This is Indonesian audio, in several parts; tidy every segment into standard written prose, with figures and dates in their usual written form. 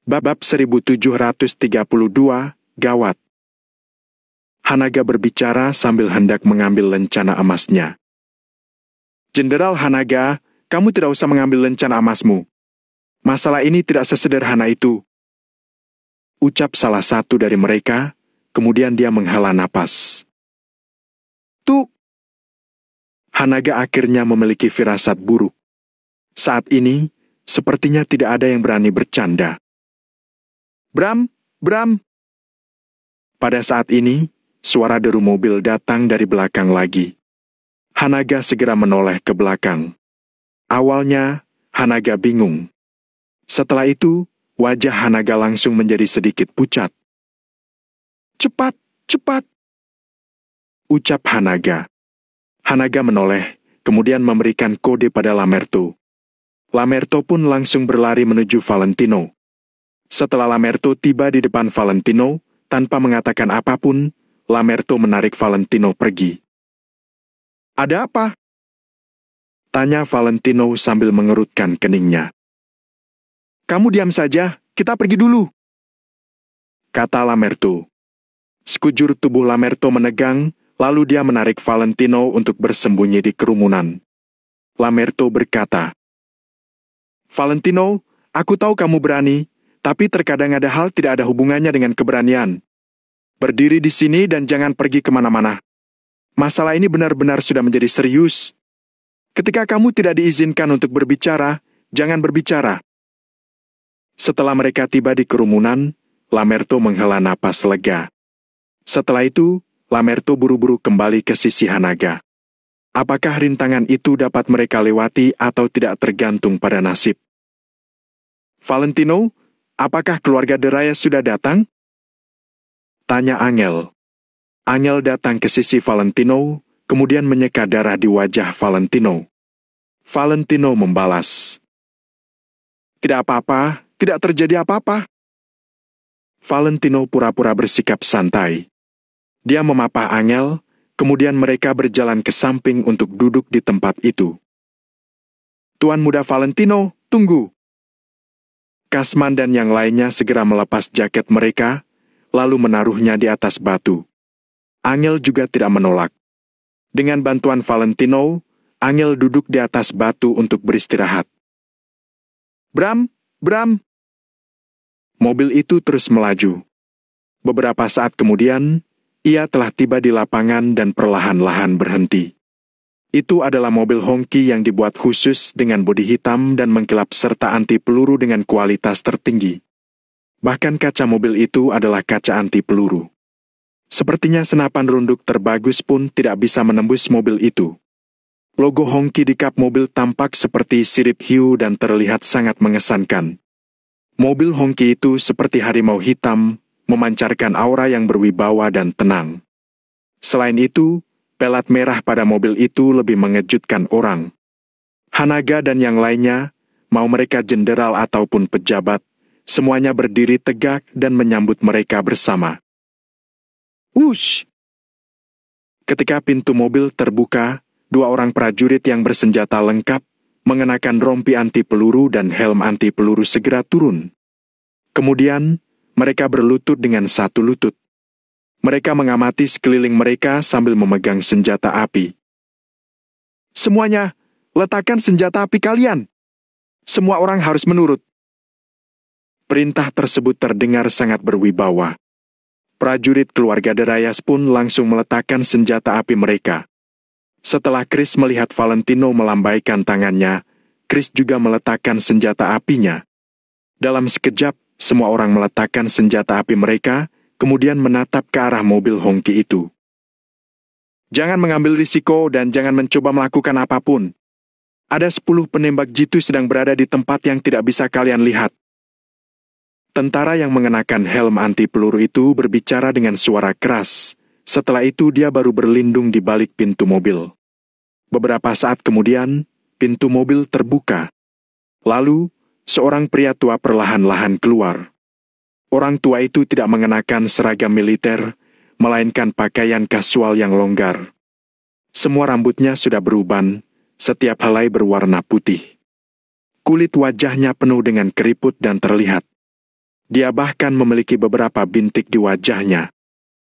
Bab 1732, Gawat. Hanaga berbicara sambil hendak mengambil lencana emasnya. Jenderal Hanaga, kamu tidak usah mengambil lencana emasmu. Masalah ini tidak sesederhana itu. Ucap salah satu dari mereka, kemudian dia menghela napas. Tuk! Hanaga akhirnya memiliki firasat buruk. Saat ini, sepertinya tidak ada yang berani bercanda. Bram! Bram! Pada saat ini, suara deru mobil datang dari belakang lagi. Hanaga segera menoleh ke belakang. Awalnya, Hanaga bingung. Setelah itu, wajah Hanaga langsung menjadi sedikit pucat. Cepat! Cepat! Ucap Hanaga. Hanaga menoleh, kemudian memberikan kode pada Lamerto. Lamerto pun langsung berlari menuju Valentino. Setelah Lamerto tiba di depan Valentino, tanpa mengatakan apapun, Lamerto menarik Valentino pergi. Ada apa? Tanya Valentino sambil mengerutkan keningnya. Kamu diam saja, kita pergi dulu. Kata Lamerto. Sekujur tubuh Lamerto menegang, lalu dia menarik Valentino untuk bersembunyi di kerumunan. Lamerto berkata, Valentino, aku tahu kamu berani, tapi terkadang ada hal tidak ada hubungannya dengan keberanian. Berdiri di sini dan jangan pergi kemana-mana. Masalah ini benar-benar sudah menjadi serius. Ketika kamu tidak diizinkan untuk berbicara, jangan berbicara. Setelah mereka tiba di kerumunan, Lamerto menghela napas lega. Setelah itu, Lamerto buru-buru kembali ke sisi Hanaga. Apakah rintangan itu dapat mereka lewati atau tidak tergantung pada nasib? Valentino, apakah keluarga Deraya sudah datang? Tanya Angel. Angel datang ke sisi Valentino, kemudian menyeka darah di wajah Valentino. Valentino membalas. Tidak apa-apa, tidak terjadi apa-apa. Valentino pura-pura bersikap santai. Dia memapah Angel, kemudian mereka berjalan ke samping untuk duduk di tempat itu. Tuan Muda Valentino, tunggu. Kasman dan yang lainnya segera melepas jaket mereka, lalu menaruhnya di atas batu. Angel juga tidak menolak. Dengan bantuan Valentino, Angel duduk di atas batu untuk beristirahat. Bram! Bram! Mobil itu terus melaju. Beberapa saat kemudian, ia telah tiba di lapangan dan perlahan-lahan berhenti. Itu adalah mobil Hongki yang dibuat khusus dengan bodi hitam dan mengkilap serta anti peluru dengan kualitas tertinggi. Bahkan kaca mobil itu adalah kaca anti peluru. Sepertinya senapan runduk terbagus pun tidak bisa menembus mobil itu. Logo Hongki di kap mobil tampak seperti sirip hiu dan terlihat sangat mengesankan. Mobil Hongki itu seperti harimau hitam, memancarkan aura yang berwibawa dan tenang. Selain itu, pelat merah pada mobil itu lebih mengejutkan orang. Hanaga dan yang lainnya, mau mereka jenderal ataupun pejabat, semuanya berdiri tegak dan menyambut mereka bersama. Wush! Ketika pintu mobil terbuka, dua orang prajurit yang bersenjata lengkap, mengenakan rompi anti peluru dan helm anti peluru segera turun. Kemudian, mereka berlutut dengan satu lutut. Mereka mengamati sekeliling mereka sambil memegang senjata api. Semuanya, letakkan senjata api kalian. Semua orang harus menurut. Perintah tersebut terdengar sangat berwibawa. Prajurit keluarga Derayas pun langsung meletakkan senjata api mereka. Setelah Chris melihat Valentino melambaikan tangannya, Chris juga meletakkan senjata apinya. Dalam sekejap, semua orang meletakkan senjata api mereka, kemudian menatap ke arah mobil Hongki itu. Jangan mengambil risiko dan jangan mencoba melakukan apapun. Ada 10 penembak jitu sedang berada di tempat yang tidak bisa kalian lihat. Tentara yang mengenakan helm anti peluru itu berbicara dengan suara keras. Setelah itu dia baru berlindung di balik pintu mobil. Beberapa saat kemudian, pintu mobil terbuka. Lalu, seorang pria tua perlahan-lahan keluar. Orang tua itu tidak mengenakan seragam militer, melainkan pakaian kasual yang longgar. Semua rambutnya sudah beruban, setiap helai berwarna putih. Kulit wajahnya penuh dengan keriput dan terlihat. Dia bahkan memiliki beberapa bintik di wajahnya.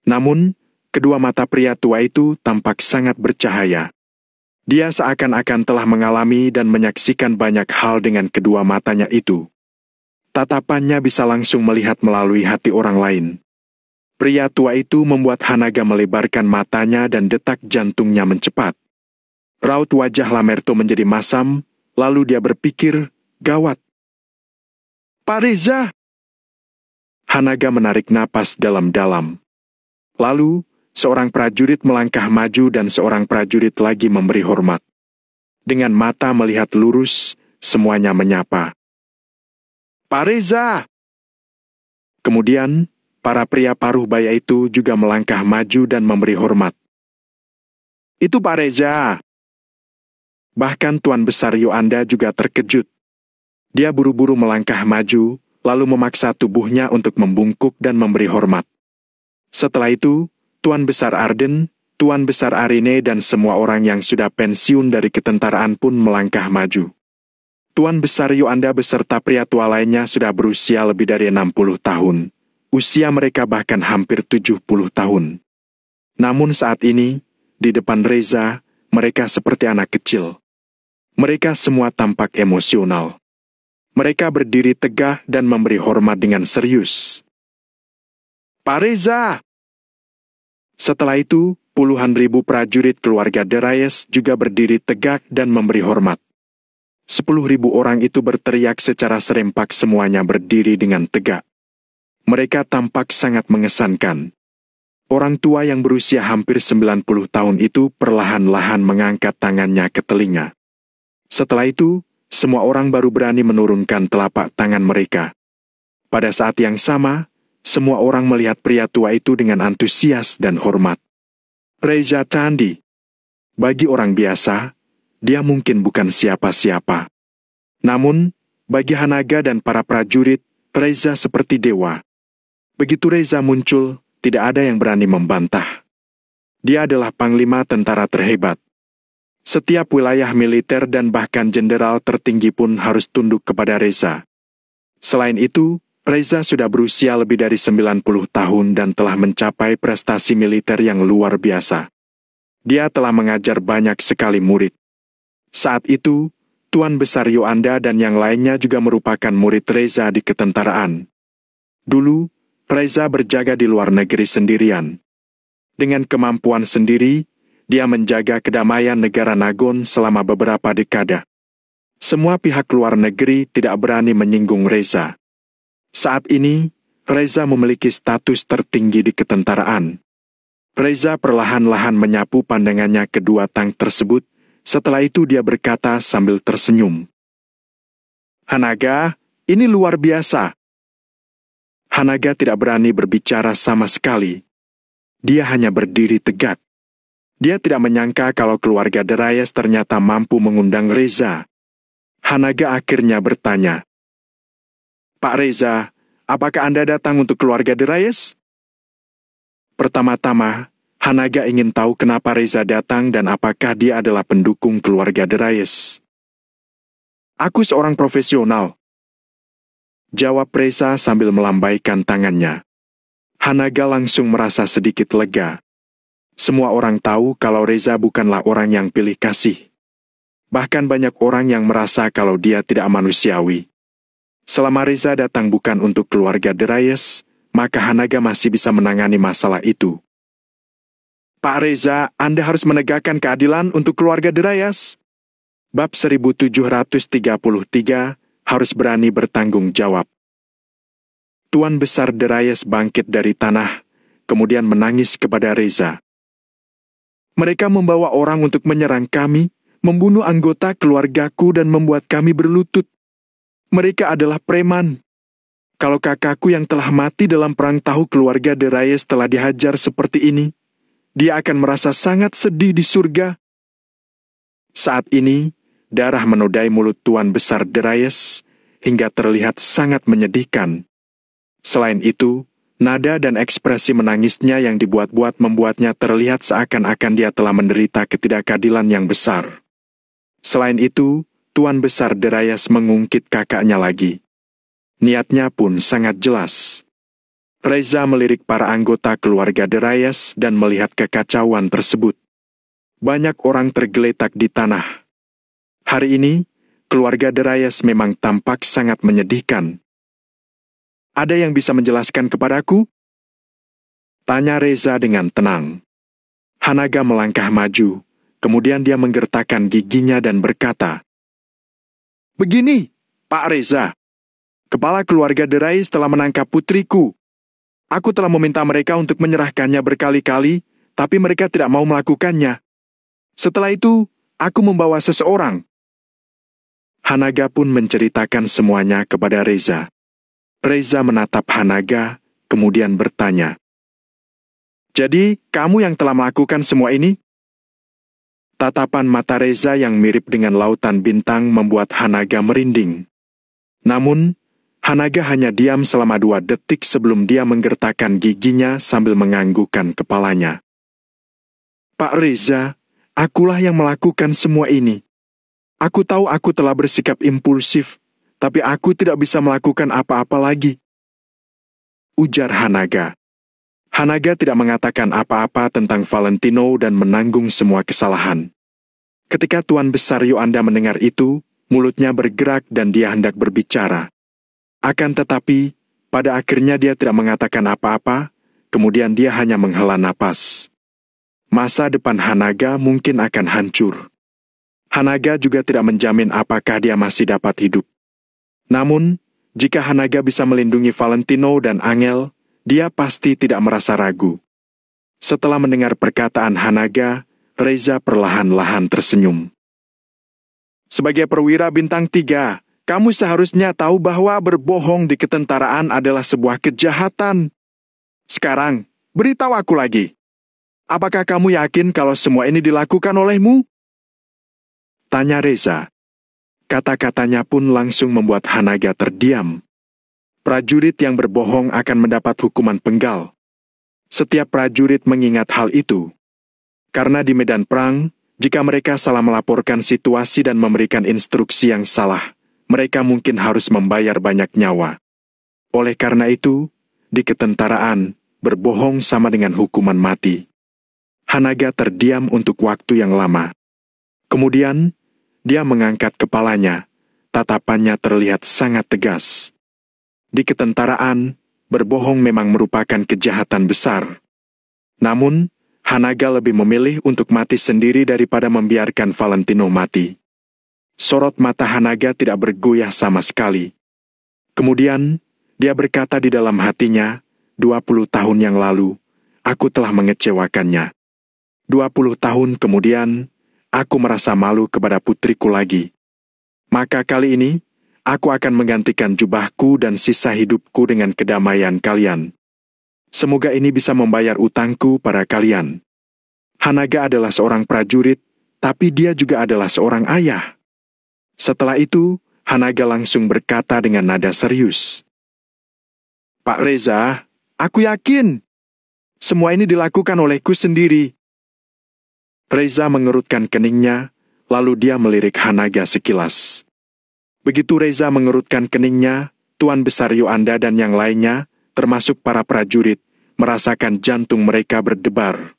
Namun, kedua mata pria tua itu tampak sangat bercahaya. Dia seakan-akan telah mengalami dan menyaksikan banyak hal dengan kedua matanya itu. Tatapannya bisa langsung melihat melalui hati orang lain. Pria tua itu membuat Hanaga melebarkan matanya dan detak jantungnya mencepat. Raut wajah Lamerto menjadi masam, lalu dia berpikir, gawat. Pak Reza! Hanaga menarik napas dalam-dalam. Lalu, seorang prajurit melangkah maju dan seorang prajurit lagi memberi hormat. Dengan mata melihat lurus, semuanya menyapa. Pak Reza! Kemudian, para pria paruh baya itu juga melangkah maju dan memberi hormat. Itu Pak Reza! Bahkan Tuan Besar Yoanda juga terkejut. Dia buru-buru melangkah maju, lalu memaksa tubuhnya untuk membungkuk dan memberi hormat. Setelah itu, Tuan Besar Arden, Tuan Besar Arine dan semua orang yang sudah pensiun dari ketentaraan pun melangkah maju. Tuan Besar Yoanda beserta pria tua lainnya sudah berusia lebih dari 60 tahun. Usia mereka bahkan hampir 70 tahun. Namun saat ini, di depan Reza, mereka seperti anak kecil. Mereka semua tampak emosional. Mereka berdiri tegak dan memberi hormat dengan serius. Pak Reza! Setelah itu, puluhan ribu prajurit keluarga de Reyes juga berdiri tegak dan memberi hormat. 10.000 orang itu berteriak secara serempak, semuanya berdiri dengan tegak. Mereka tampak sangat mengesankan. Orang tua yang berusia hampir 90 tahun itu perlahan-lahan mengangkat tangannya ke telinga. Setelah itu, semua orang baru berani menurunkan telapak tangan mereka. Pada saat yang sama, semua orang melihat pria tua itu dengan antusias dan hormat. Reza Candi. Bagi orang biasa, dia mungkin bukan siapa-siapa. Namun, bagi Hanaga dan para prajurit, Reza seperti dewa. Begitu Reza muncul, tidak ada yang berani membantah. Dia adalah panglima tentara terhebat. Setiap wilayah militer dan bahkan jenderal tertinggi pun harus tunduk kepada Reza. Selain itu, Reza sudah berusia lebih dari 90 tahun dan telah mencapai prestasi militer yang luar biasa. Dia telah mengajar banyak sekali murid. Saat itu, Tuan Besar Yoanda dan yang lainnya juga merupakan murid Reza di ketentaraan. Dulu, Reza berjaga di luar negeri sendirian. Dengan kemampuan sendiri, dia menjaga kedamaian negara Nagon selama beberapa dekade. Semua pihak luar negeri tidak berani menyinggung Reza. Saat ini, Reza memiliki status tertinggi di ketentaraan. Reza perlahan-lahan menyapu pandangannya kedua tank tersebut, setelah itu dia berkata sambil tersenyum. Hanaga, ini luar biasa. Hanaga tidak berani berbicara sama sekali. Dia hanya berdiri tegak. Dia tidak menyangka kalau keluarga de Reyes ternyata mampu mengundang Reza. Hanaga akhirnya bertanya, Pak Reza, apakah Anda datang untuk keluarga de Reyes? Pertama-tama, Hanaga ingin tahu kenapa Reza datang dan apakah dia adalah pendukung keluarga de Reyes. Aku seorang profesional. Jawab Reza sambil melambaikan tangannya. Hanaga langsung merasa sedikit lega. Semua orang tahu kalau Reza bukanlah orang yang pilih kasih. Bahkan banyak orang yang merasa kalau dia tidak manusiawi. Selama Reza datang bukan untuk keluarga de Reyes, maka Hanaga masih bisa menangani masalah itu. Pak Reza, Anda harus menegakkan keadilan untuk keluarga de Reyes. Bab 1733, harus berani bertanggung jawab. Tuan Besar de Reyes bangkit dari tanah, kemudian menangis kepada Reza. Mereka membawa orang untuk menyerang kami, membunuh anggota keluargaku dan membuat kami berlutut. Mereka adalah preman. Kalau kakakku yang telah mati dalam perang tahu keluarga de Reyes telah dihajar seperti ini, dia akan merasa sangat sedih di surga. Saat ini, darah menodai mulut Tuan Besar de Reyes hingga terlihat sangat menyedihkan. Selain itu, nada dan ekspresi menangisnya yang dibuat-buat membuatnya terlihat seakan-akan dia telah menderita ketidakadilan yang besar. Selain itu, Tuan Besar de Reyes mengungkit kakaknya lagi. Niatnya pun sangat jelas. Reza melirik para anggota keluarga de Reyes dan melihat kekacauan tersebut. Banyak orang tergeletak di tanah. Hari ini, keluarga de Reyes memang tampak sangat menyedihkan. Ada yang bisa menjelaskan kepadaku? Tanya Reza dengan tenang. Hanaga melangkah maju, kemudian dia menggertakkan giginya dan berkata, "Begini, Pak Reza. Kepala keluarga de Reyes telah menangkap putriku. Aku telah meminta mereka untuk menyerahkannya berkali-kali, tapi mereka tidak mau melakukannya. Setelah itu, aku membawa seseorang." Hanaga pun menceritakan semuanya kepada Reza. Reza menatap Hanaga, kemudian bertanya, "Jadi, kamu yang telah melakukan semua ini?" Tatapan mata Reza yang mirip dengan lautan bintang membuat Hanaga merinding. Namun, Hanaga hanya diam selama 2 detik sebelum dia menggertakkan giginya sambil menganggukkan kepalanya. "Pak Reza, akulah yang melakukan semua ini. Aku tahu aku telah bersikap impulsif, tapi aku tidak bisa melakukan apa-apa lagi," ujar Hanaga. Hanaga tidak mengatakan apa-apa tentang Valentino dan menanggung semua kesalahan. Ketika Tuan Besar Yoanda mendengar itu, mulutnya bergerak dan dia hendak berbicara. Akan tetapi, pada akhirnya dia tidak mengatakan apa-apa, kemudian dia hanya menghela napas. Masa depan Hanaga mungkin akan hancur. Hanaga juga tidak menjamin apakah dia masih dapat hidup. Namun, jika Hanaga bisa melindungi Valentino dan Angel, dia pasti tidak merasa ragu. Setelah mendengar perkataan Hanaga, Reza perlahan-lahan tersenyum. "Sebagai perwira bintang 3, kamu seharusnya tahu bahwa berbohong di ketentaraan adalah sebuah kejahatan. Sekarang, beritahu aku lagi. Apakah kamu yakin kalau semua ini dilakukan olehmu?" Tanya Reza. Kata-katanya pun langsung membuat Hanaga terdiam. Prajurit yang berbohong akan mendapat hukuman penggal. Setiap prajurit mengingat hal itu. Karena di medan perang, jika mereka salah melaporkan situasi dan memberikan instruksi yang salah, mereka mungkin harus membayar banyak nyawa. Oleh karena itu, di ketentaraan, berbohong sama dengan hukuman mati. Hanaga terdiam untuk waktu yang lama. Kemudian, dia mengangkat kepalanya. Tatapannya terlihat sangat tegas. Di ketentaraan, berbohong memang merupakan kejahatan besar. Namun, Hanaga lebih memilih untuk mati sendiri daripada membiarkan Valentino mati. Sorot mata Hanaga tidak bergoyah sama sekali. Kemudian, dia berkata di dalam hatinya, 20 tahun yang lalu, aku telah mengecewakannya. 20 tahun kemudian, aku merasa malu kepada putriku lagi. Maka kali ini, aku akan menggantikan jubahku dan sisa hidupku dengan kedamaian kalian. Semoga ini bisa membayar utangku pada kalian. Hanaga adalah seorang prajurit, tapi dia juga adalah seorang ayah. Setelah itu, Hanaga langsung berkata dengan nada serius. "Pak Reza, aku yakin semua ini dilakukan olehku sendiri." Reza mengerutkan keningnya, lalu dia melirik Hanaga sekilas. Begitu Reza mengerutkan keningnya, Tuan Besar Yoanda dan yang lainnya, termasuk para prajurit, merasakan jantung mereka berdebar.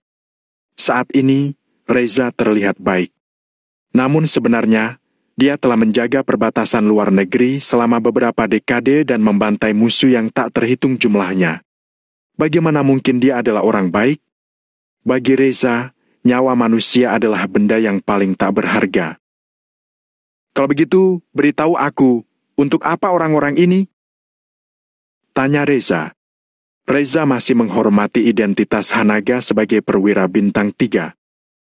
Saat ini, Reza terlihat baik. Namun sebenarnya, dia telah menjaga perbatasan luar negeri selama beberapa dekade dan membantai musuh yang tak terhitung jumlahnya. Bagaimana mungkin dia adalah orang baik? Bagi Reza, nyawa manusia adalah benda yang paling tak berharga. "Kalau begitu, beritahu aku, untuk apa orang-orang ini?" Tanya Reza. Reza masih menghormati identitas Hanaga sebagai perwira bintang 3.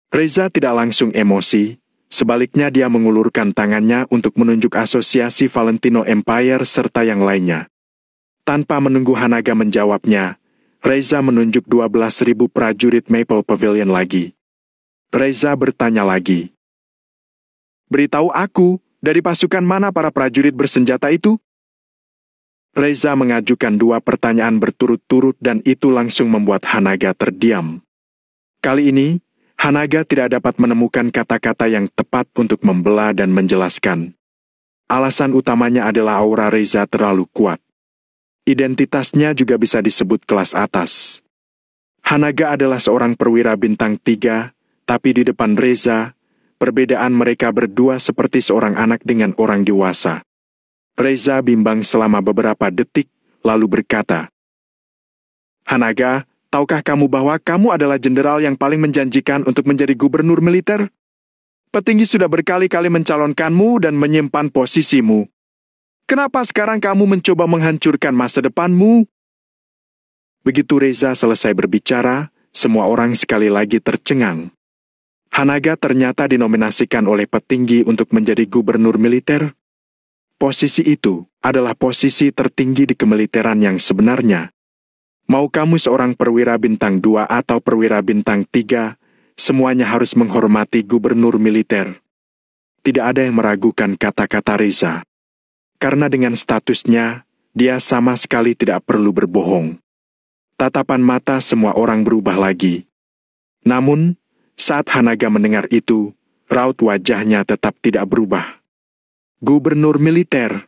Reza tidak langsung emosi, sebaliknya dia mengulurkan tangannya untuk menunjuk asosiasi Valentino Empire serta yang lainnya. Tanpa menunggu Hanaga menjawabnya, Reza menunjuk 12.000 prajurit Maple Pavilion lagi. Reza bertanya lagi. Beritahu aku, dari pasukan mana para prajurit bersenjata itu? Reza mengajukan 2 pertanyaan berturut-turut dan itu langsung membuat Hanaga terdiam. Kali ini, Hanaga tidak dapat menemukan kata-kata yang tepat untuk membela dan menjelaskan. Alasan utamanya adalah aura Reza terlalu kuat. Identitasnya juga bisa disebut kelas atas. Hanaga adalah seorang perwira bintang 3, tapi di depan Reza, perbedaan mereka berdua seperti seorang anak dengan orang dewasa. Reza bimbang selama beberapa detik, lalu berkata, Hanaga, tahukah kamu bahwa kamu adalah jenderal yang paling menjanjikan untuk menjadi gubernur militer? Petinggi sudah berkali-kali mencalonkanmu dan menyimpan posisimu. Kenapa sekarang kamu mencoba menghancurkan masa depanmu? Begitu Reza selesai berbicara, semua orang sekali lagi tercengang. Hanaga ternyata dinominasikan oleh petinggi untuk menjadi gubernur militer. Posisi itu adalah posisi tertinggi di kemiliteran yang sebenarnya. Mau kamu seorang perwira bintang 2 atau perwira bintang 3, semuanya harus menghormati gubernur militer. Tidak ada yang meragukan kata-kata Reza. Karena dengan statusnya, dia sama sekali tidak perlu berbohong. Tatapan mata semua orang berubah lagi. Namun, saat Hanaga mendengar itu, raut wajahnya tetap tidak berubah. Gubernur militer.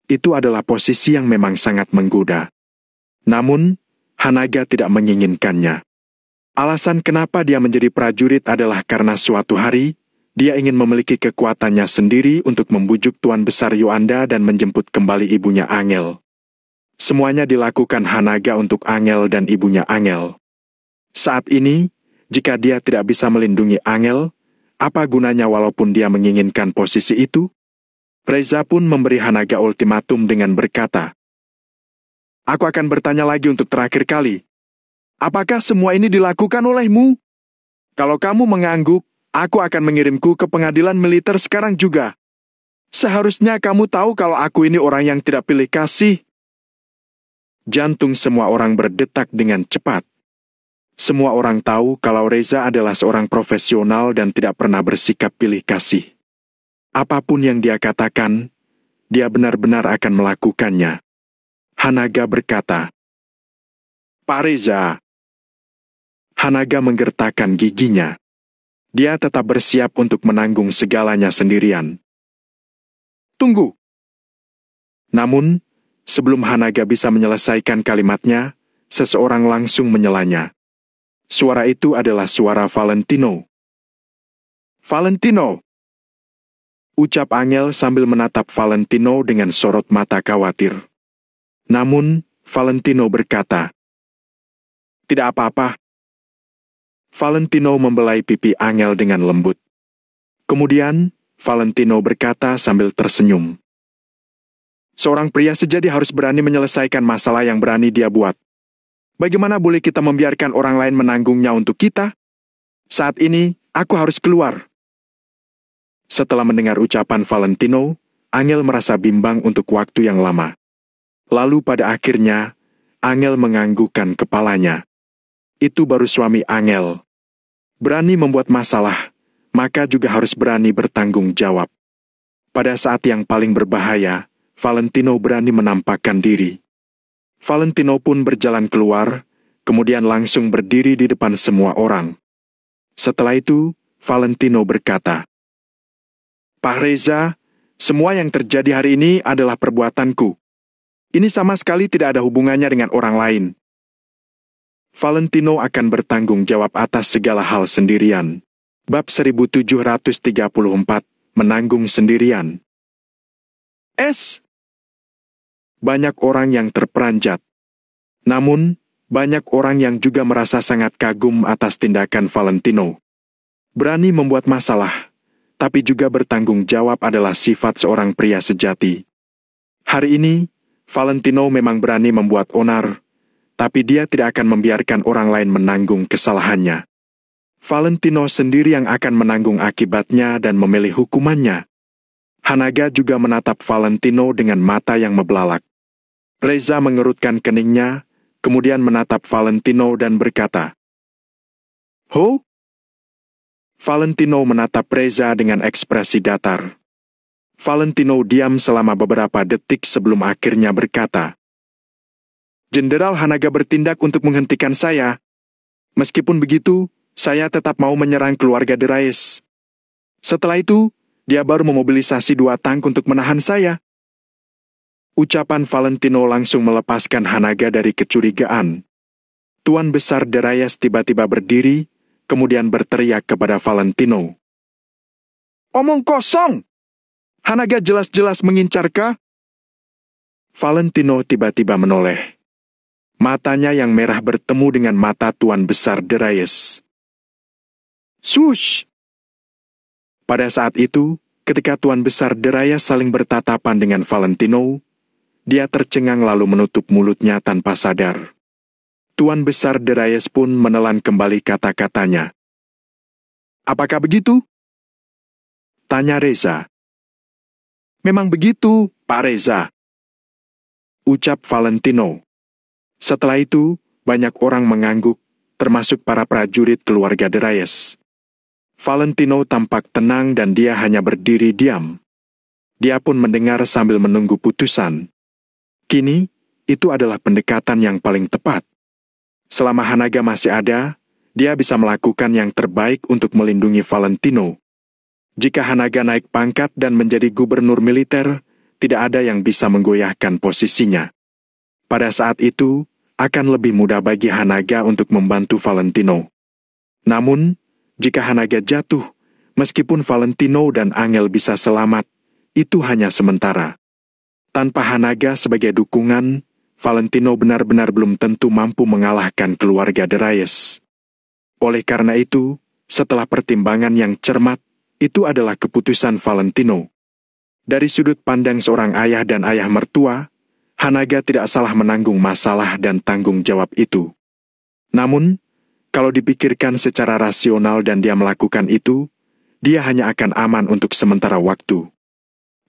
Itu adalah posisi yang memang sangat menggoda. Namun, Hanaga tidak menginginkannya. Alasan kenapa dia menjadi prajurit adalah karena suatu hari, dia ingin memiliki kekuatannya sendiri untuk membujuk Tuan Besar Yoanda dan menjemput kembali ibunya Angel. Semuanya dilakukan Hanaga untuk Angel dan ibunya Angel. Saat ini, jika dia tidak bisa melindungi Angel, apa gunanya walaupun dia menginginkan posisi itu? Reza pun memberi Hanaga ultimatum dengan berkata, Aku akan bertanya lagi untuk terakhir kali. Apakah semua ini dilakukan olehmu? Kalau kamu mengangguk, aku akan mengirimku ke pengadilan militer sekarang juga. Seharusnya kamu tahu kalau aku ini orang yang tidak pilih kasih. Jantung semua orang berdetak dengan cepat. Semua orang tahu kalau Reza adalah seorang profesional dan tidak pernah bersikap pilih kasih. Apapun yang dia katakan, dia benar-benar akan melakukannya. Hanaga berkata, Pak Reza. Hanaga menggertakkan giginya. Dia tetap bersiap untuk menanggung segalanya sendirian. Tunggu. Namun, sebelum Hanaga bisa menyelesaikan kalimatnya, seseorang langsung menyelanya. Suara itu adalah suara Valentino. Valentino! Ucap Angel sambil menatap Valentino dengan sorot mata khawatir. Namun, Valentino berkata, Tidak apa-apa. Valentino membelai pipi Angel dengan lembut. Kemudian, Valentino berkata sambil tersenyum. Seorang pria sejati harus berani menyelesaikan masalah yang berani dia buat. Bagaimana boleh kita membiarkan orang lain menanggungnya untuk kita? Saat ini, aku harus keluar. Setelah mendengar ucapan Valentino, Angel merasa bimbang untuk waktu yang lama. Lalu pada akhirnya, Angel menganggukkan kepalanya. Itu baru suami Angel. Berani membuat masalah, maka juga harus berani bertanggung jawab. Pada saat yang paling berbahaya, Valentino berani menampakkan diri. Valentino pun berjalan keluar, kemudian langsung berdiri di depan semua orang. Setelah itu, Valentino berkata, Pak Reza, semua yang terjadi hari ini adalah perbuatanku. Ini sama sekali tidak ada hubungannya dengan orang lain. Valentino akan bertanggung jawab atas segala hal sendirian. Bab 1734, menanggung sendirian. Banyak orang yang terperanjat. Namun, banyak orang yang juga merasa sangat kagum atas tindakan Valentino. Berani membuat masalah, tapi juga bertanggung jawab adalah sifat seorang pria sejati. Hari ini, Valentino memang berani membuat onar, tapi dia tidak akan membiarkan orang lain menanggung kesalahannya. Valentino sendiri yang akan menanggung akibatnya dan memilih hukumannya. Hanaga juga menatap Valentino dengan mata yang mebelalak. Reza mengerutkan keningnya, kemudian menatap Valentino dan berkata, "Ho?" Valentino menatap Reza dengan ekspresi datar. Valentino diam selama beberapa detik sebelum akhirnya berkata, "Jenderal Hanaga bertindak untuk menghentikan saya. Meskipun begitu, saya tetap mau menyerang keluarga de Reyes. Setelah itu, dia baru memobilisasi 2 tank untuk menahan saya." Ucapan Valentino langsung melepaskan Hanaga dari kecurigaan. Tuan Besar de Reyes tiba-tiba berdiri, kemudian berteriak kepada Valentino. "Omong kosong! Hanaga jelas-jelas mengincarkah?" Valentino tiba-tiba menoleh. Matanya yang merah bertemu dengan mata Tuan Besar de Reyes. "Shush!" Pada saat itu, ketika Tuan Besar de Reyes saling bertatapan dengan Valentino, dia tercengang lalu menutup mulutnya tanpa sadar. Tuan Besar de Reyes pun menelan kembali kata-katanya. "Apakah begitu?" tanya Reza. "Memang begitu, Pak Reza," ucap Valentino. Setelah itu, banyak orang mengangguk, termasuk para prajurit keluarga de Reyes. Valentino tampak tenang dan dia hanya berdiri diam. Dia pun mendengar sambil menunggu putusan. Kini, itu adalah pendekatan yang paling tepat. Selama Hanaga masih ada, dia bisa melakukan yang terbaik untuk melindungi Valentino. Jika Hanaga naik pangkat dan menjadi gubernur militer, tidak ada yang bisa menggoyahkan posisinya. Pada saat itu, akan lebih mudah bagi Hanaga untuk membantu Valentino. Namun, jika Hanaga jatuh, meskipun Valentino dan Angel bisa selamat, itu hanya sementara. Tanpa Hanaga sebagai dukungan, Valentino benar-benar belum tentu mampu mengalahkan keluarga de Reyes. Oleh karena itu, setelah pertimbangan yang cermat, itu adalah keputusan Valentino. Dari sudut pandang seorang ayah dan ayah mertua, Hanaga tidak salah menanggung masalah dan tanggung jawab itu. Namun, kalau dipikirkan secara rasional dan dia melakukan itu, dia hanya akan aman untuk sementara waktu.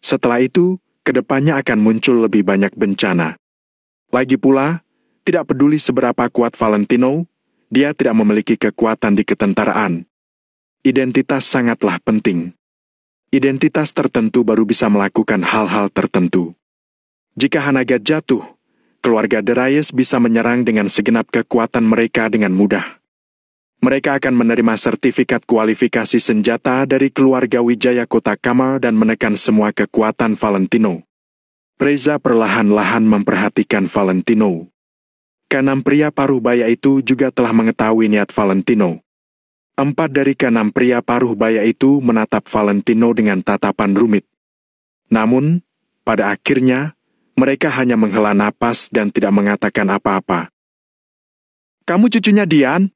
Setelah itu, kedepannya akan muncul lebih banyak bencana. Lagi pula, tidak peduli seberapa kuat Valentino, dia tidak memiliki kekuatan di ketentaraan. Identitas sangatlah penting. Identitas tertentu baru bisa melakukan hal-hal tertentu. Jika Hanaga jatuh, keluarga de Reyes bisa menyerang dengan segenap kekuatan mereka dengan mudah. Mereka akan menerima sertifikat kualifikasi senjata dari keluarga Wijaya Kotakama dan menekan semua kekuatan Valentino. Reza perlahan-lahan memperhatikan Valentino. Keenam pria paruh baya itu juga telah mengetahui niat Valentino. 4 dari keenam pria paruh baya itu menatap Valentino dengan tatapan rumit. Namun, pada akhirnya, mereka hanya menghela napas dan tidak mengatakan apa-apa. "Kamu cucunya Dian?"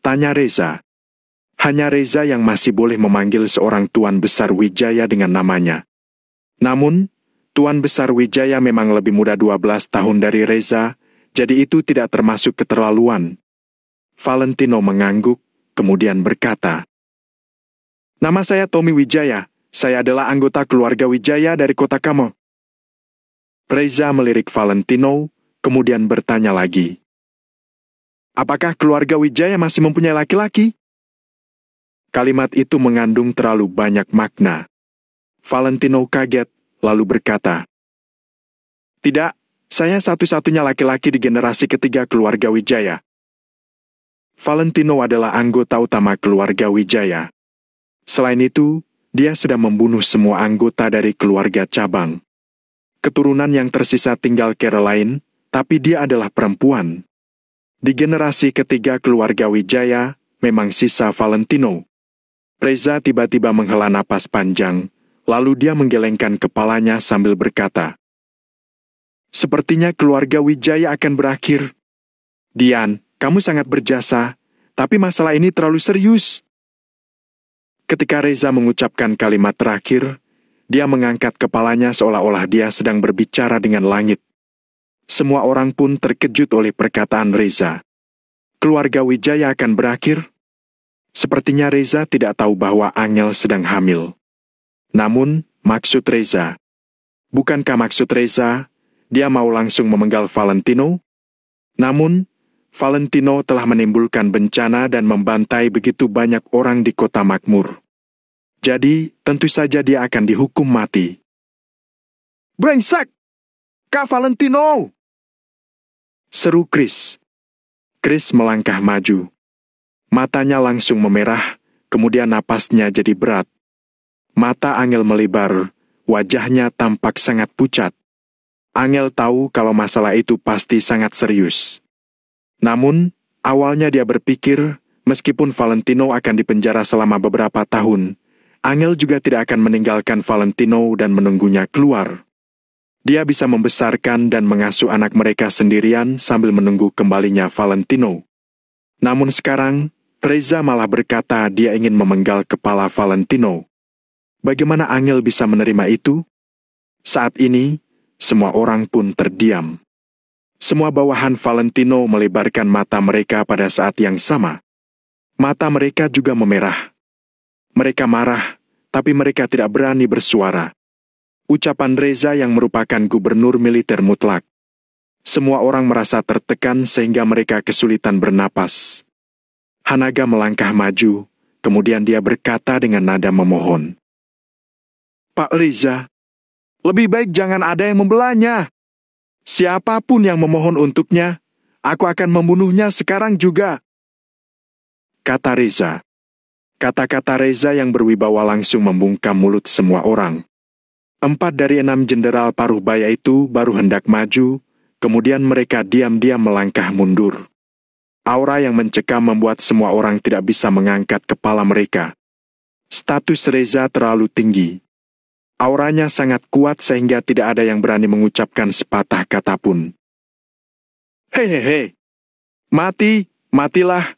tanya Reza. Hanya Reza yang masih boleh memanggil seorang Tuan Besar Wijaya dengan namanya. Namun, Tuan Besar Wijaya memang lebih muda 12 tahun dari Reza, jadi itu tidak termasuk keterlaluan. Valentino mengangguk, kemudian berkata, "Nama saya Tommy Wijaya. Saya adalah anggota keluarga Wijaya dari kota Kamo." Reza melirik Valentino, kemudian bertanya lagi, "Apakah keluarga Wijaya masih mempunyai laki-laki?" Kalimat itu mengandung terlalu banyak makna. Valentino kaget, lalu berkata, "Tidak, saya satu-satunya laki-laki di generasi ketiga keluarga Wijaya." Valentino adalah anggota utama keluarga Wijaya. Selain itu, dia sudah membunuh semua anggota dari keluarga cabang. Keturunan yang tersisa tinggal Caroline, tapi dia adalah perempuan. Di generasi ketiga keluarga Wijaya, memang sisa Valentino. Reza tiba-tiba menghela napas panjang, lalu dia menggelengkan kepalanya sambil berkata, "Sepertinya keluarga Wijaya akan berakhir. Dian, kamu sangat berjasa, tapi masalah ini terlalu serius." Ketika Reza mengucapkan kalimat terakhir, dia mengangkat kepalanya seolah-olah dia sedang berbicara dengan langit. Semua orang pun terkejut oleh perkataan Reza. Keluarga Wijaya akan berakhir? Sepertinya Reza tidak tahu bahwa Angel sedang hamil. Namun, maksud Reza. Bukankah maksud Reza, dia mau langsung memenggal Valentino? Namun, Valentino telah menimbulkan bencana dan membantai begitu banyak orang di kota makmur. Jadi, tentu saja dia akan dihukum mati. "Brengsek! Kak Valentino!" seru Chris. Chris melangkah maju. Matanya langsung memerah, kemudian napasnya jadi berat. Mata Angel melebar, wajahnya tampak sangat pucat. Angel tahu kalau masalah itu pasti sangat serius. Namun, awalnya dia berpikir, meskipun Valentino akan dipenjara selama beberapa tahun, Angel juga tidak akan meninggalkan Valentino dan menunggunya keluar. Dia bisa membesarkan dan mengasuh anak mereka sendirian sambil menunggu kembalinya Valentino. Namun sekarang, Reza malah berkata dia ingin memenggal kepala Valentino. Bagaimana Angel bisa menerima itu? Saat ini, semua orang pun terdiam. Semua bawahan Valentino melebarkan mata mereka pada saat yang sama. Mata mereka juga memerah. Mereka marah, tapi mereka tidak berani bersuara. Ucapan Reza yang merupakan gubernur militer mutlak. Semua orang merasa tertekan sehingga mereka kesulitan bernapas. Hanaga melangkah maju, kemudian dia berkata dengan nada memohon. "Pak Reza, lebih baik jangan ada yang membelanya. Siapapun yang memohon untuknya, aku akan membunuhnya sekarang juga," kata Reza. Kata-kata Reza yang berwibawa langsung membungkam mulut semua orang. 4 dari 6 jenderal paruh baya itu baru hendak maju, kemudian mereka diam-diam melangkah mundur. Aura yang mencekam membuat semua orang tidak bisa mengangkat kepala mereka. Status Reza terlalu tinggi. Auranya sangat kuat sehingga tidak ada yang berani mengucapkan sepatah kata pun. "Hehehe, matilah."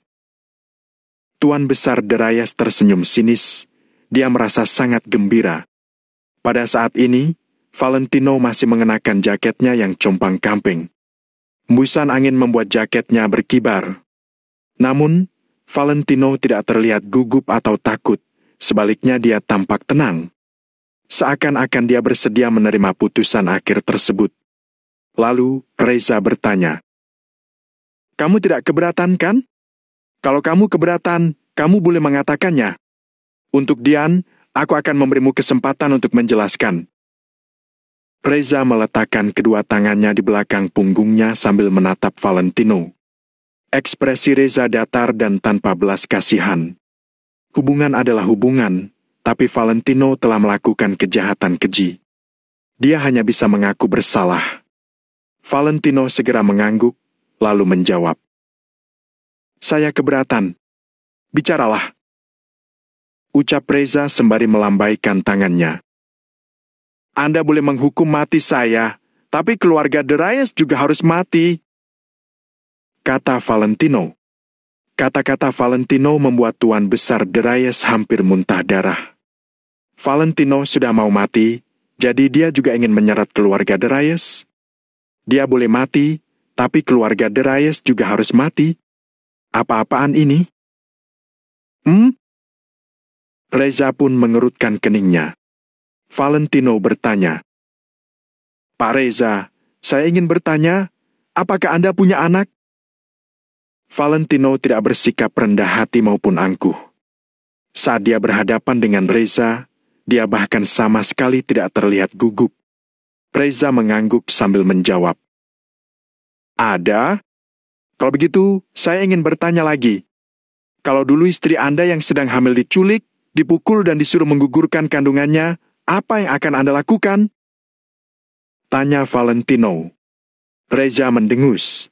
Tuan Besar Derayas tersenyum sinis. Dia merasa sangat gembira. Pada saat ini, Valentino masih mengenakan jaketnya yang compang-camping. Hembusan angin membuat jaketnya berkibar. Namun, Valentino tidak terlihat gugup atau takut. Sebaliknya dia tampak tenang. Seakan-akan dia bersedia menerima putusan akhir tersebut. Lalu, Reza bertanya, "Kamu tidak keberatan kan? Kalau kamu keberatan, kamu boleh mengatakannya. Untuk Dian, aku akan memberimu kesempatan untuk menjelaskan." Reza meletakkan kedua tangannya di belakang punggungnya sambil menatap Valentino. Ekspresi Reza datar dan tanpa belas kasihan. Hubungan adalah hubungan, tapi Valentino telah melakukan kejahatan keji. Dia hanya bisa mengaku bersalah. Valentino segera mengangguk, lalu menjawab, "Saya keberatan. Bicaralah," ucap Reza sembari melambaikan tangannya. "Anda boleh menghukum mati saya, tapi keluarga Derayas juga harus mati," kata Valentino. Kata-kata Valentino membuat Tuan Besar Derayas hampir muntah darah. Valentino sudah mau mati, jadi dia juga ingin menyeret keluarga Derayas. Dia boleh mati, tapi keluarga Derayas juga harus mati. Apa-apaan ini? Reza pun mengerutkan keningnya. Valentino bertanya, "Pak Reza, saya ingin bertanya, apakah Anda punya anak?" Valentino tidak bersikap rendah hati maupun angkuh. Saat dia berhadapan dengan Reza, dia bahkan sama sekali tidak terlihat gugup. Reza mengangguk sambil menjawab, "Ada? Kalau begitu, saya ingin bertanya lagi. Kalau dulu istri Anda yang sedang hamil diculik, dipukul dan disuruh menggugurkan kandungannya, apa yang akan Anda lakukan?" tanya Valentino. Reza mendengus.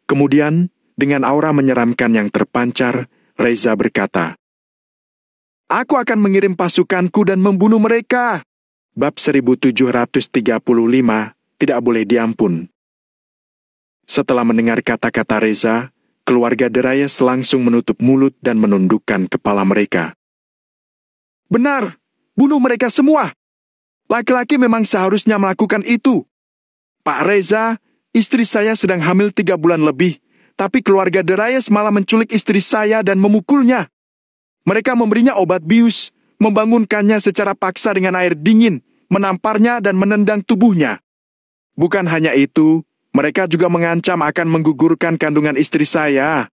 Kemudian, dengan aura menyeramkan yang terpancar, Reza berkata, "Aku akan mengirim pasukanku dan membunuh mereka." Bab 1735, tidak boleh diampun. Setelah mendengar kata-kata Reza, keluarga Derayas langsung menutup mulut dan menundukkan kepala mereka. "Benar, bunuh mereka semua. Laki-laki memang seharusnya melakukan itu. Pak Reza, istri saya sedang hamil 3 bulan lebih, tapi keluarga Derayas malah menculik istri saya dan memukulnya. Mereka memberinya obat bius, membangunkannya secara paksa dengan air dingin, menamparnya dan menendang tubuhnya. Bukan hanya itu, mereka juga mengancam akan menggugurkan kandungan istri saya.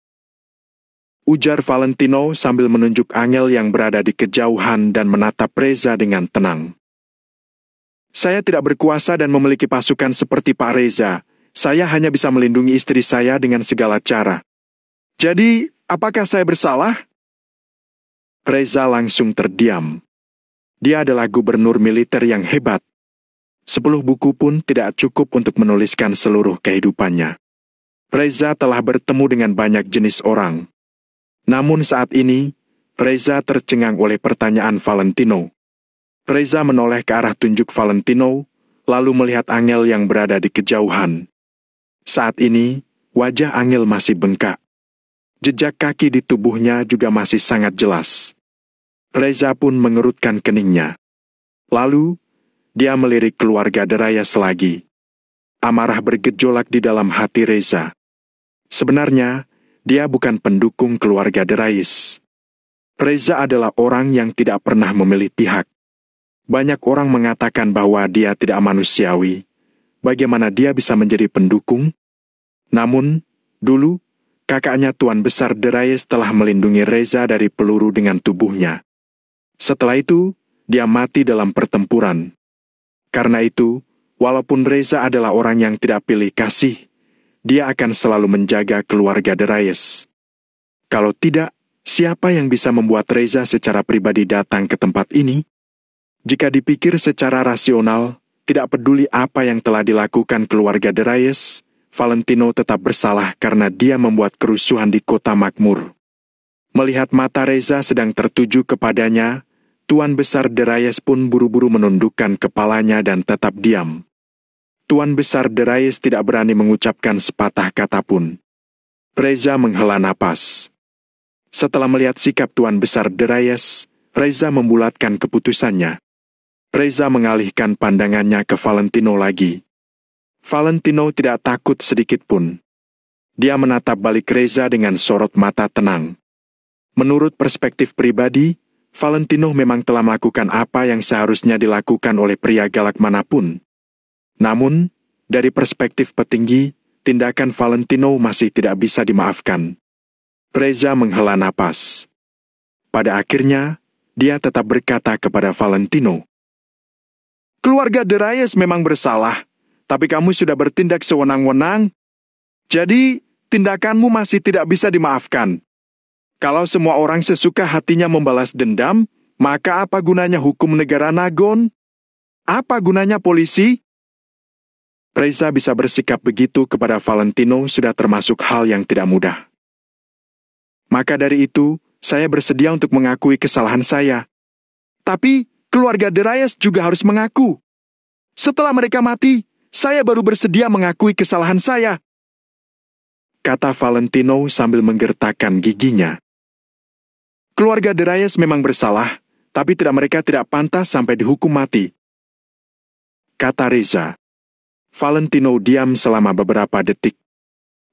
Ujar Valentino sambil menunjuk Angel yang berada di kejauhan dan menatap Reza dengan tenang. Saya tidak berkuasa dan memiliki pasukan seperti Pak Reza. Saya hanya bisa melindungi istri saya dengan segala cara. Jadi, apakah saya bersalah? Reza langsung terdiam. Dia adalah gubernur militer yang hebat. 10 buku pun tidak cukup untuk menuliskan seluruh kehidupannya. Reza telah bertemu dengan banyak jenis orang. Namun saat ini, Reza tercengang oleh pertanyaan Valentino. Reza menoleh ke arah tunjuk Valentino, lalu melihat Angel yang berada di kejauhan. Saat ini, wajah Angel masih bengkak. Jejak kaki di tubuhnya juga masih sangat jelas. Reza pun mengerutkan keningnya. Lalu, dia melirik keluarga Derayas lagi. Amarah bergejolak di dalam hati Reza. Sebenarnya, dia bukan pendukung keluarga Derayas. Reza adalah orang yang tidak pernah memilih pihak. Banyak orang mengatakan bahwa dia tidak manusiawi. Bagaimana dia bisa menjadi pendukung? Namun, dulu, kakaknya Tuan Besar Derayas telah melindungi Reza dari peluru dengan tubuhnya. Setelah itu, dia mati dalam pertempuran. Karena itu, walaupun Reza adalah orang yang tidak pilih kasih, dia akan selalu menjaga keluarga Derayas. Kalau tidak, siapa yang bisa membuat Reza secara pribadi datang ke tempat ini? Jika dipikir secara rasional, tidak peduli apa yang telah dilakukan keluarga Derayas, Valentino tetap bersalah karena dia membuat kerusuhan di kota makmur. Melihat mata Reza sedang tertuju kepadanya, Tuan Besar Derayas pun buru-buru menundukkan kepalanya dan tetap diam. Tuan Besar Derayas tidak berani mengucapkan sepatah kata pun. Reza menghela napas. Setelah melihat sikap Tuan Besar Derayas, Reza membulatkan keputusannya. Reza mengalihkan pandangannya ke Valentino lagi. Valentino tidak takut sedikit pun. Dia menatap balik Reza dengan sorot mata tenang. Menurut perspektif pribadi, Valentino memang telah melakukan apa yang seharusnya dilakukan oleh pria galak manapun. Namun, dari perspektif petinggi, tindakan Valentino masih tidak bisa dimaafkan. Reza menghela napas. Pada akhirnya, dia tetap berkata kepada Valentino, "Keluarga Derayas memang bersalah, tapi kamu sudah bertindak sewenang-wenang. Jadi, tindakanmu masih tidak bisa dimaafkan. Kalau semua orang sesuka hatinya membalas dendam, maka apa gunanya hukum negara Nagon? Apa gunanya polisi?" Reza bisa bersikap begitu kepada Valentino sudah termasuk hal yang tidak mudah. Maka dari itu, saya bersedia untuk mengakui kesalahan saya. Tapi, keluarga Derayas juga harus mengaku. Setelah mereka mati, saya baru bersedia mengakui kesalahan saya. Kata Valentino sambil menggertakkan giginya. Keluarga Derayas memang bersalah, tapi mereka tidak pantas sampai dihukum mati. Kata Reza. Valentino diam selama beberapa detik.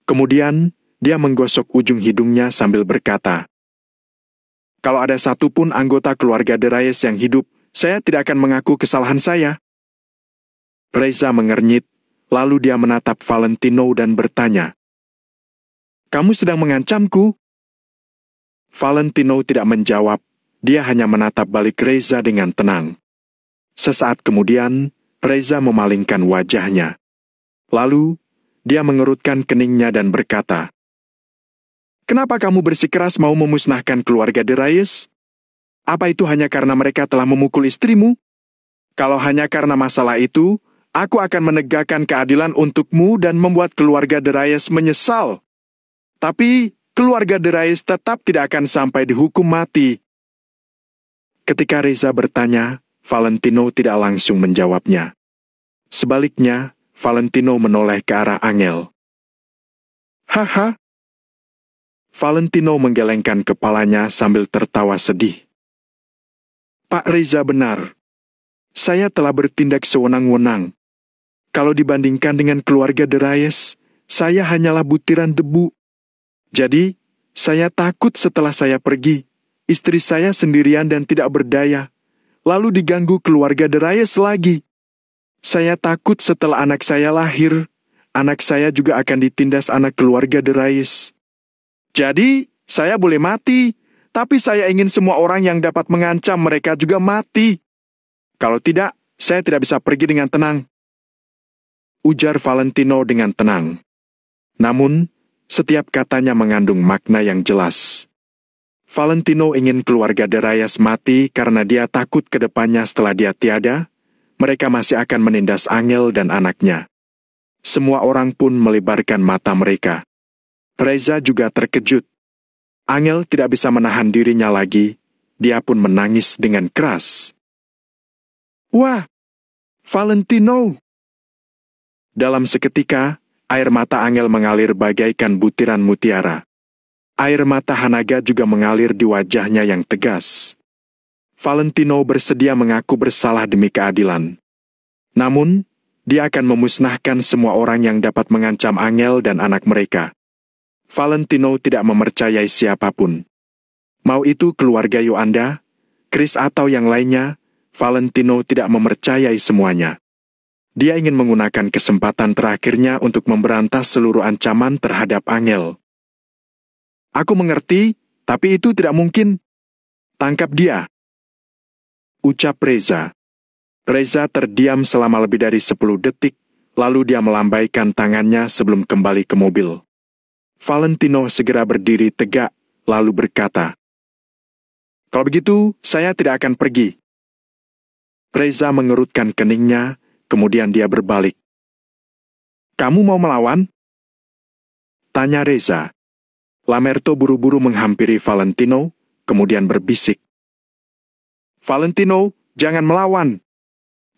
Kemudian, dia menggosok ujung hidungnya sambil berkata, "Kalau ada satupun anggota keluarga Derayas yang hidup, saya tidak akan mengaku kesalahan saya." Reza mengernyit, lalu dia menatap Valentino dan bertanya, "Kamu sedang mengancamku?" Valentino tidak menjawab, dia hanya menatap balik Reza dengan tenang. Sesaat kemudian, Reza memalingkan wajahnya. Lalu, dia mengerutkan keningnya dan berkata, "Kenapa kamu bersikeras mau memusnahkan keluarga Derayas? Apa itu hanya karena mereka telah memukul istrimu? Kalau hanya karena masalah itu, aku akan menegakkan keadilan untukmu dan membuat keluarga Derayas menyesal. Tapi, keluarga Derayas tetap tidak akan sampai dihukum mati." Ketika Reza bertanya, Valentino tidak langsung menjawabnya. Sebaliknya, Valentino menoleh ke arah Angel. "Haha." Valentino menggelengkan kepalanya sambil tertawa sedih. "Pak Reza benar. Saya telah bertindak sewenang-wenang. Kalau dibandingkan dengan keluarga Derayas, saya hanyalah butiran debu. Jadi, saya takut setelah saya pergi, istri saya sendirian dan tidak berdaya, lalu diganggu keluarga De Reyes lagi. Saya takut setelah anak saya lahir, anak saya juga akan ditindas anak keluarga De Reyes. Jadi, saya boleh mati, tapi saya ingin semua orang yang dapat mengancam mereka juga mati. Kalau tidak, saya tidak bisa pergi dengan tenang. Ujar Valentino dengan tenang. Namun, setiap katanya mengandung makna yang jelas. Valentino ingin keluarga De Reyes mati karena dia takut ke depannya setelah dia tiada, mereka masih akan menindas Angel dan anaknya. Semua orang pun melebarkan mata mereka. Reza juga terkejut. Angel tidak bisa menahan dirinya lagi, dia pun menangis dengan keras. Wah, Valentino! Dalam seketika, air mata Angel mengalir bagaikan butiran mutiara. Air mata Hanaga juga mengalir di wajahnya yang tegas. Valentino bersedia mengaku bersalah demi keadilan. Namun, dia akan memusnahkan semua orang yang dapat mengancam Angel dan anak mereka. Valentino tidak mempercayai siapapun. Mau itu keluarga Yoanda, Chris atau yang lainnya, Valentino tidak mempercayai semuanya. Dia ingin menggunakan kesempatan terakhirnya untuk memberantas seluruh ancaman terhadap Angel. Aku mengerti, tapi itu tidak mungkin. Tangkap dia. Ucap Reza. Reza terdiam selama lebih dari 10 detik, lalu dia melambaikan tangannya sebelum kembali ke mobil. Valentino segera berdiri tegak, lalu berkata, "Kalau begitu, saya tidak akan pergi." Reza mengerutkan keningnya, kemudian dia berbalik. "Kamu mau melawan?" Tanya Reza. Lamerto buru-buru menghampiri Valentino, kemudian berbisik. "Valentino, jangan melawan.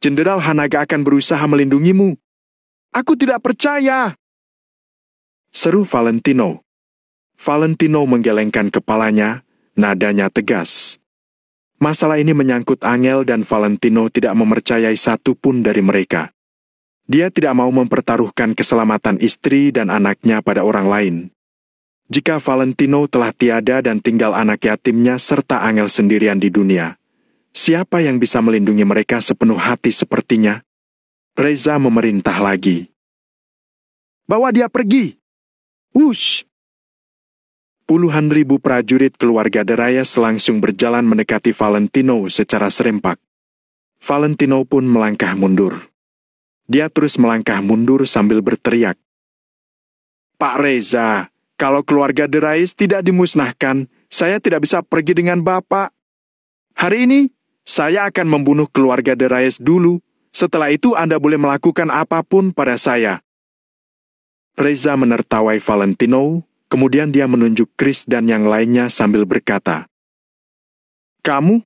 Jenderal Hanaga akan berusaha melindungimu." "Aku tidak percaya!" seru Valentino. Valentino menggelengkan kepalanya, nadanya tegas. Masalah ini menyangkut Angel dan Valentino tidak mempercayai satu pun dari mereka. Dia tidak mau mempertaruhkan keselamatan istri dan anaknya pada orang lain. Jika Valentino telah tiada dan tinggal anak yatimnya serta Angel sendirian di dunia, siapa yang bisa melindungi mereka sepenuh hati sepertinya? Reza memerintah lagi. "Bawa dia pergi!" Wush! Puluhan ribu prajurit keluarga De Reyes langsung berjalan mendekati Valentino secara serempak. Valentino pun melangkah mundur. Dia terus melangkah mundur sambil berteriak. "Pak Reza, kalau keluarga De Reyes tidak dimusnahkan, saya tidak bisa pergi dengan Bapak. Hari ini, saya akan membunuh keluarga De Reyes dulu. Setelah itu Anda boleh melakukan apapun pada saya." Reza menertawai Valentino, kemudian dia menunjuk Chris dan yang lainnya sambil berkata, "Kamu?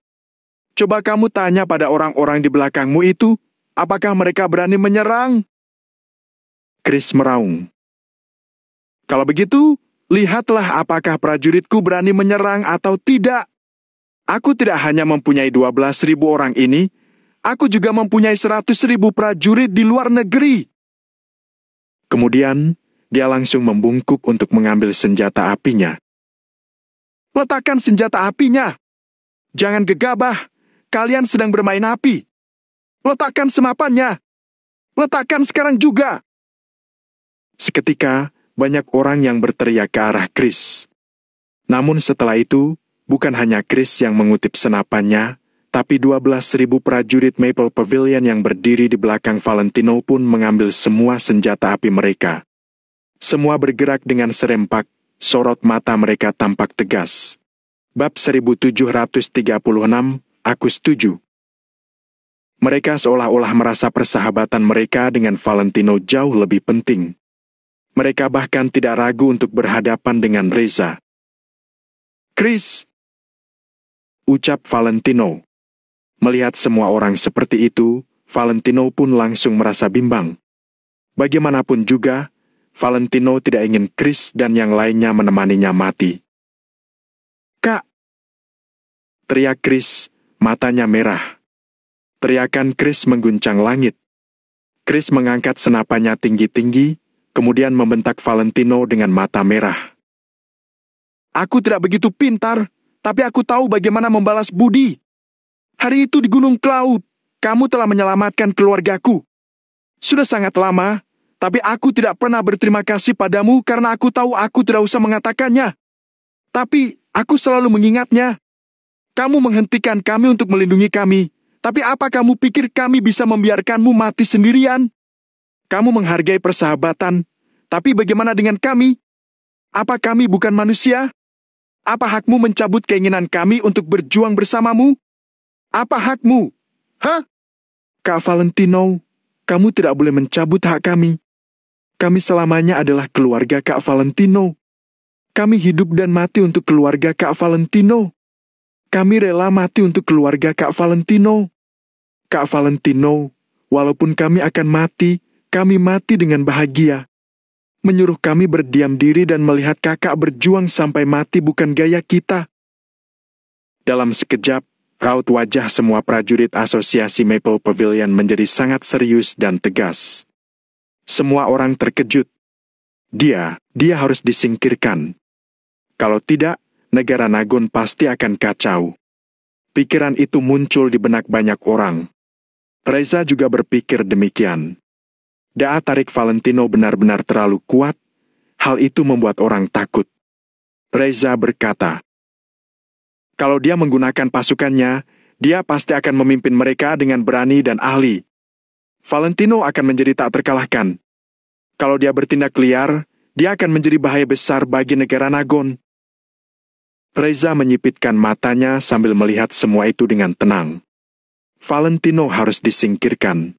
Coba kamu tanya pada orang-orang di belakangmu itu, apakah mereka berani menyerang?" Chris meraung. "Kalau begitu, lihatlah apakah prajuritku berani menyerang atau tidak. Aku tidak hanya mempunyai 12.000 orang ini, aku juga mempunyai 100.000 prajurit di luar negeri." Kemudian, dia langsung membungkuk untuk mengambil senjata apinya. "Letakkan senjata apinya! Jangan gegabah, kalian sedang bermain api. Letakkan semapannya! Letakkan sekarang juga!" Seketika, banyak orang yang berteriak ke arah Chris. Namun setelah itu, bukan hanya Chris yang mengutip senapannya, tapi 12.000 prajurit Maple Pavilion yang berdiri di belakang Valentino pun mengambil semua senjata api mereka. Semua bergerak dengan serempak, sorot mata mereka tampak tegas. Bab 1736, aku setuju. Mereka seolah-olah merasa persahabatan mereka dengan Valentino jauh lebih penting. Mereka bahkan tidak ragu untuk berhadapan dengan Reza. "Chris!" ucap Valentino. Melihat semua orang seperti itu, Valentino pun langsung merasa bimbang. Bagaimanapun juga, Valentino tidak ingin Chris dan yang lainnya menemaninya mati. "Kak!" teriak Chris, matanya merah. Teriakan Chris mengguncang langit. Chris mengangkat senapannya tinggi-tinggi, kemudian membentak Valentino dengan mata merah. "Aku tidak begitu pintar. tapi aku tahu bagaimana membalas budi. Hari itu di Gunung Cloud, kamu telah menyelamatkan keluargaku. Sudah sangat lama, tapi aku tidak pernah berterima kasih padamu karena aku tahu aku tidak usah mengatakannya. Tapi aku selalu mengingatnya. Kamu menghentikan kami untuk melindungi kami, tapi apa kamu pikir kami bisa membiarkanmu mati sendirian? Kamu menghargai persahabatan, tapi bagaimana dengan kami? Apa kami bukan manusia? Apa hakmu mencabut keinginan kami untuk berjuang bersamamu? Apa hakmu? Hah? Kak Valentino, kamu tidak boleh mencabut hak kami. Kami selamanya adalah keluarga Kak Valentino. Kami hidup dan mati untuk keluarga Kak Valentino. Kami rela mati untuk keluarga Kak Valentino. Kak Valentino, walaupun kami akan mati, kami mati dengan bahagia. Menyuruh kami berdiam diri dan melihat kakak berjuang sampai mati bukan gaya kita. Dalam sekejap, raut wajah semua prajurit asosiasi Maple Pavilion menjadi sangat serius dan tegas. Semua orang terkejut. Dia harus disingkirkan. Kalau tidak, negara Nagon pasti akan kacau. Pikiran itu muncul di benak banyak orang. Reza juga berpikir demikian. Daya tarik Valentino benar-benar terlalu kuat. Hal itu membuat orang takut. Reza berkata, kalau dia menggunakan pasukannya, dia pasti akan memimpin mereka dengan berani dan ahli. Valentino akan menjadi tak terkalahkan. Kalau dia bertindak liar, dia akan menjadi bahaya besar bagi negara Nagon. Reza menyipitkan matanya sambil melihat semua itu dengan tenang. Valentino harus disingkirkan.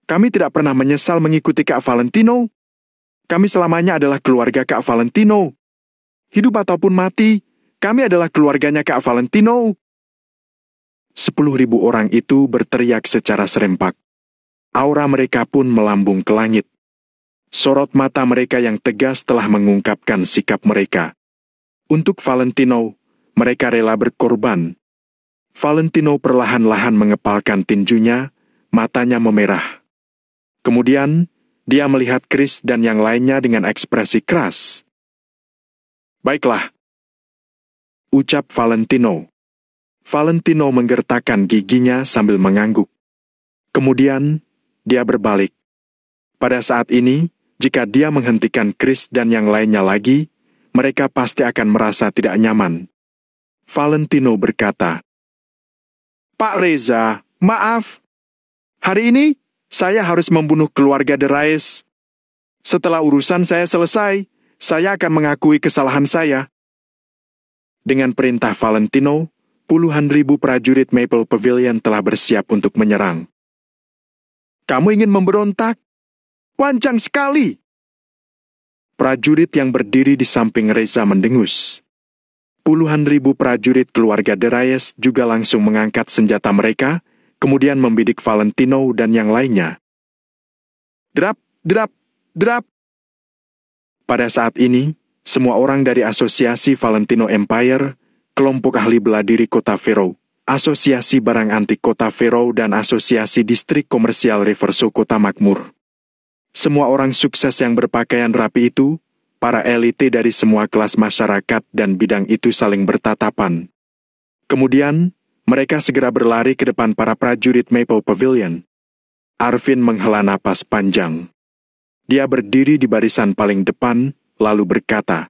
Kami tidak pernah menyesal mengikuti Kak Valentino. Kami selamanya adalah keluarga Kak Valentino. Hidup ataupun mati, kami adalah keluarganya Kak Valentino. 10.000 orang itu berteriak secara serempak. Aura mereka pun melambung ke langit. Sorot mata mereka yang tegas telah mengungkapkan sikap mereka. Untuk Valentino, mereka rela berkorban. Valentino perlahan-lahan mengepalkan tinjunya, matanya memerah. Kemudian, dia melihat Chris dan yang lainnya dengan ekspresi keras. Baiklah, ucap Valentino. Valentino menggertakkan giginya sambil mengangguk. Kemudian, dia berbalik. Pada saat ini, jika dia menghentikan Chris dan yang lainnya lagi, mereka pasti akan merasa tidak nyaman. Valentino berkata, Pak Reza, maaf. Hari ini, saya harus membunuh keluarga De Reyes. Setelah urusan saya selesai, saya akan mengakui kesalahan saya. Dengan perintah Valentino, puluhan ribu prajurit Maple Pavilion telah bersiap untuk menyerang. Kamu ingin memberontak? Wancang sekali! Prajurit yang berdiri di samping Reza mendengus. Puluhan ribu prajurit keluarga De Reyes juga langsung mengangkat senjata mereka, kemudian membidik Valentino dan yang lainnya. Drap, drap, drap! Pada saat ini, semua orang dari Asosiasi Valentino Empire, kelompok ahli bela diri Kota Vero, Asosiasi Barang Antik Kota Vero dan Asosiasi Distrik Komersial Reverso Kota Makmur. Semua orang sukses yang berpakaian rapi itu, para elite dari semua kelas masyarakat dan bidang itu saling bertatapan. Kemudian, mereka segera berlari ke depan para prajurit Maple Pavilion. Arvin menghela napas panjang. Dia berdiri di barisan paling depan, lalu berkata,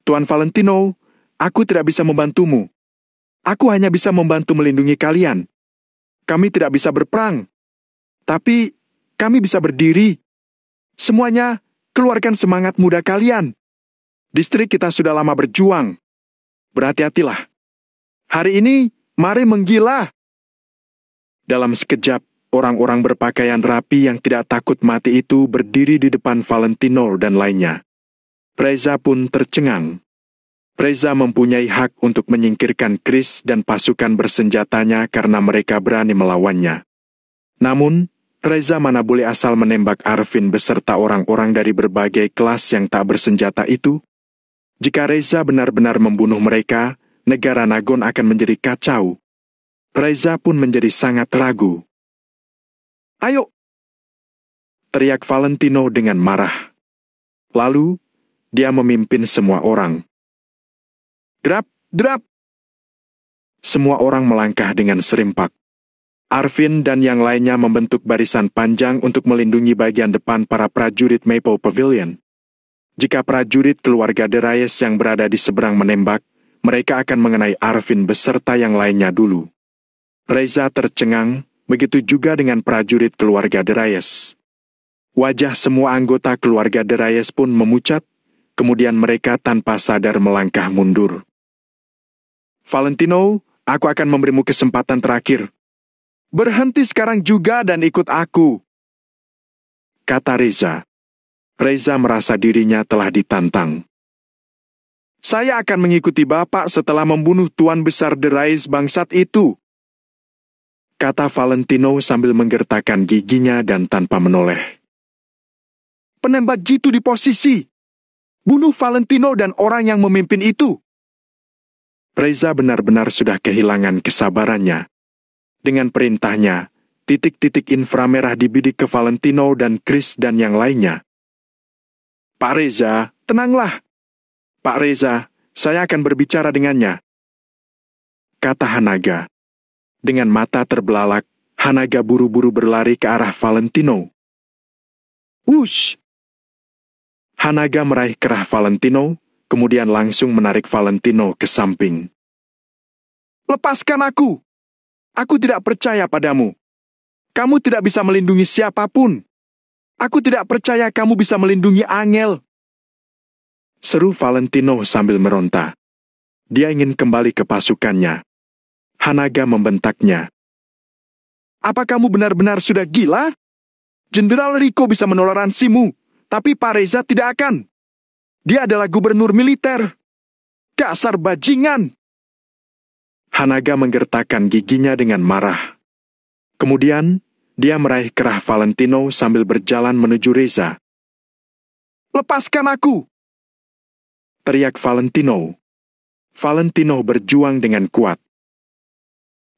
Tuan Valentino, aku tidak bisa membantumu. Aku hanya bisa membantu melindungi kalian. Kami tidak bisa berperang. Tapi, kami bisa berdiri. Semuanya, keluarkan semangat muda kalian. Distrik kita sudah lama berjuang. Berhati-hatilah. Hari ini, mari menggila. Dalam sekejap, orang-orang berpakaian rapi yang tidak takut mati itu berdiri di depan Valentino dan lainnya. Reza pun tercengang. Reza mempunyai hak untuk menyingkirkan Chris dan pasukan bersenjatanya karena mereka berani melawannya. Namun, Reza mana boleh asal menembak Arvin beserta orang-orang dari berbagai kelas yang tak bersenjata itu? Jika Reza benar-benar membunuh mereka, negara Nagon akan menjadi kacau. Reza pun menjadi sangat ragu. Ayo! Teriak Valentino dengan marah. Lalu, dia memimpin semua orang. Drap, drap. Semua orang melangkah dengan serempak. Arvin dan yang lainnya membentuk barisan panjang untuk melindungi bagian depan para prajurit Maple Pavilion. Jika prajurit keluarga De Reyes yang berada di seberang menembak, mereka akan mengenai Arvin beserta yang lainnya dulu. Reza tercengang, begitu juga dengan prajurit keluarga De Reyes. Wajah semua anggota keluarga De Reyes pun memucat, kemudian mereka tanpa sadar melangkah mundur. Valentino, aku akan memberimu kesempatan terakhir. Berhenti sekarang juga dan ikut aku, kata Reza. Reza merasa dirinya telah ditantang. Saya akan mengikuti Bapak setelah membunuh Tuan Besar De Reyes bangsat itu, kata Valentino sambil menggertakkan giginya dan tanpa menoleh. Penembak jitu di posisi. Bunuh Valentino dan orang yang memimpin itu. Reza benar-benar sudah kehilangan kesabarannya. Dengan perintahnya, titik-titik inframerah dibidik ke Valentino dan Chris dan yang lainnya. Pak Reza, tenanglah. Pak Reza, saya akan berbicara dengannya, kata Hanaga. Dengan mata terbelalak, Hanaga buru-buru berlari ke arah Valentino. Wush! Hanaga meraih kerah Valentino, kemudian langsung menarik Valentino ke samping. Lepaskan aku! Aku tidak percaya padamu. Kamu tidak bisa melindungi siapapun. Aku tidak percaya kamu bisa melindungi Angel. Seru Valentino sambil meronta. Dia ingin kembali ke pasukannya. Hanaga membentaknya. Apa kamu benar-benar sudah gila? Jenderal Rico bisa menoleransimu, tapi Pak Reza tidak akan. Dia adalah gubernur militer. Dasar bajingan! Hanaga menggertakkan giginya dengan marah. Kemudian, dia meraih kerah Valentino sambil berjalan menuju Reza. Lepaskan aku! Teriak Valentino. Valentino berjuang dengan kuat.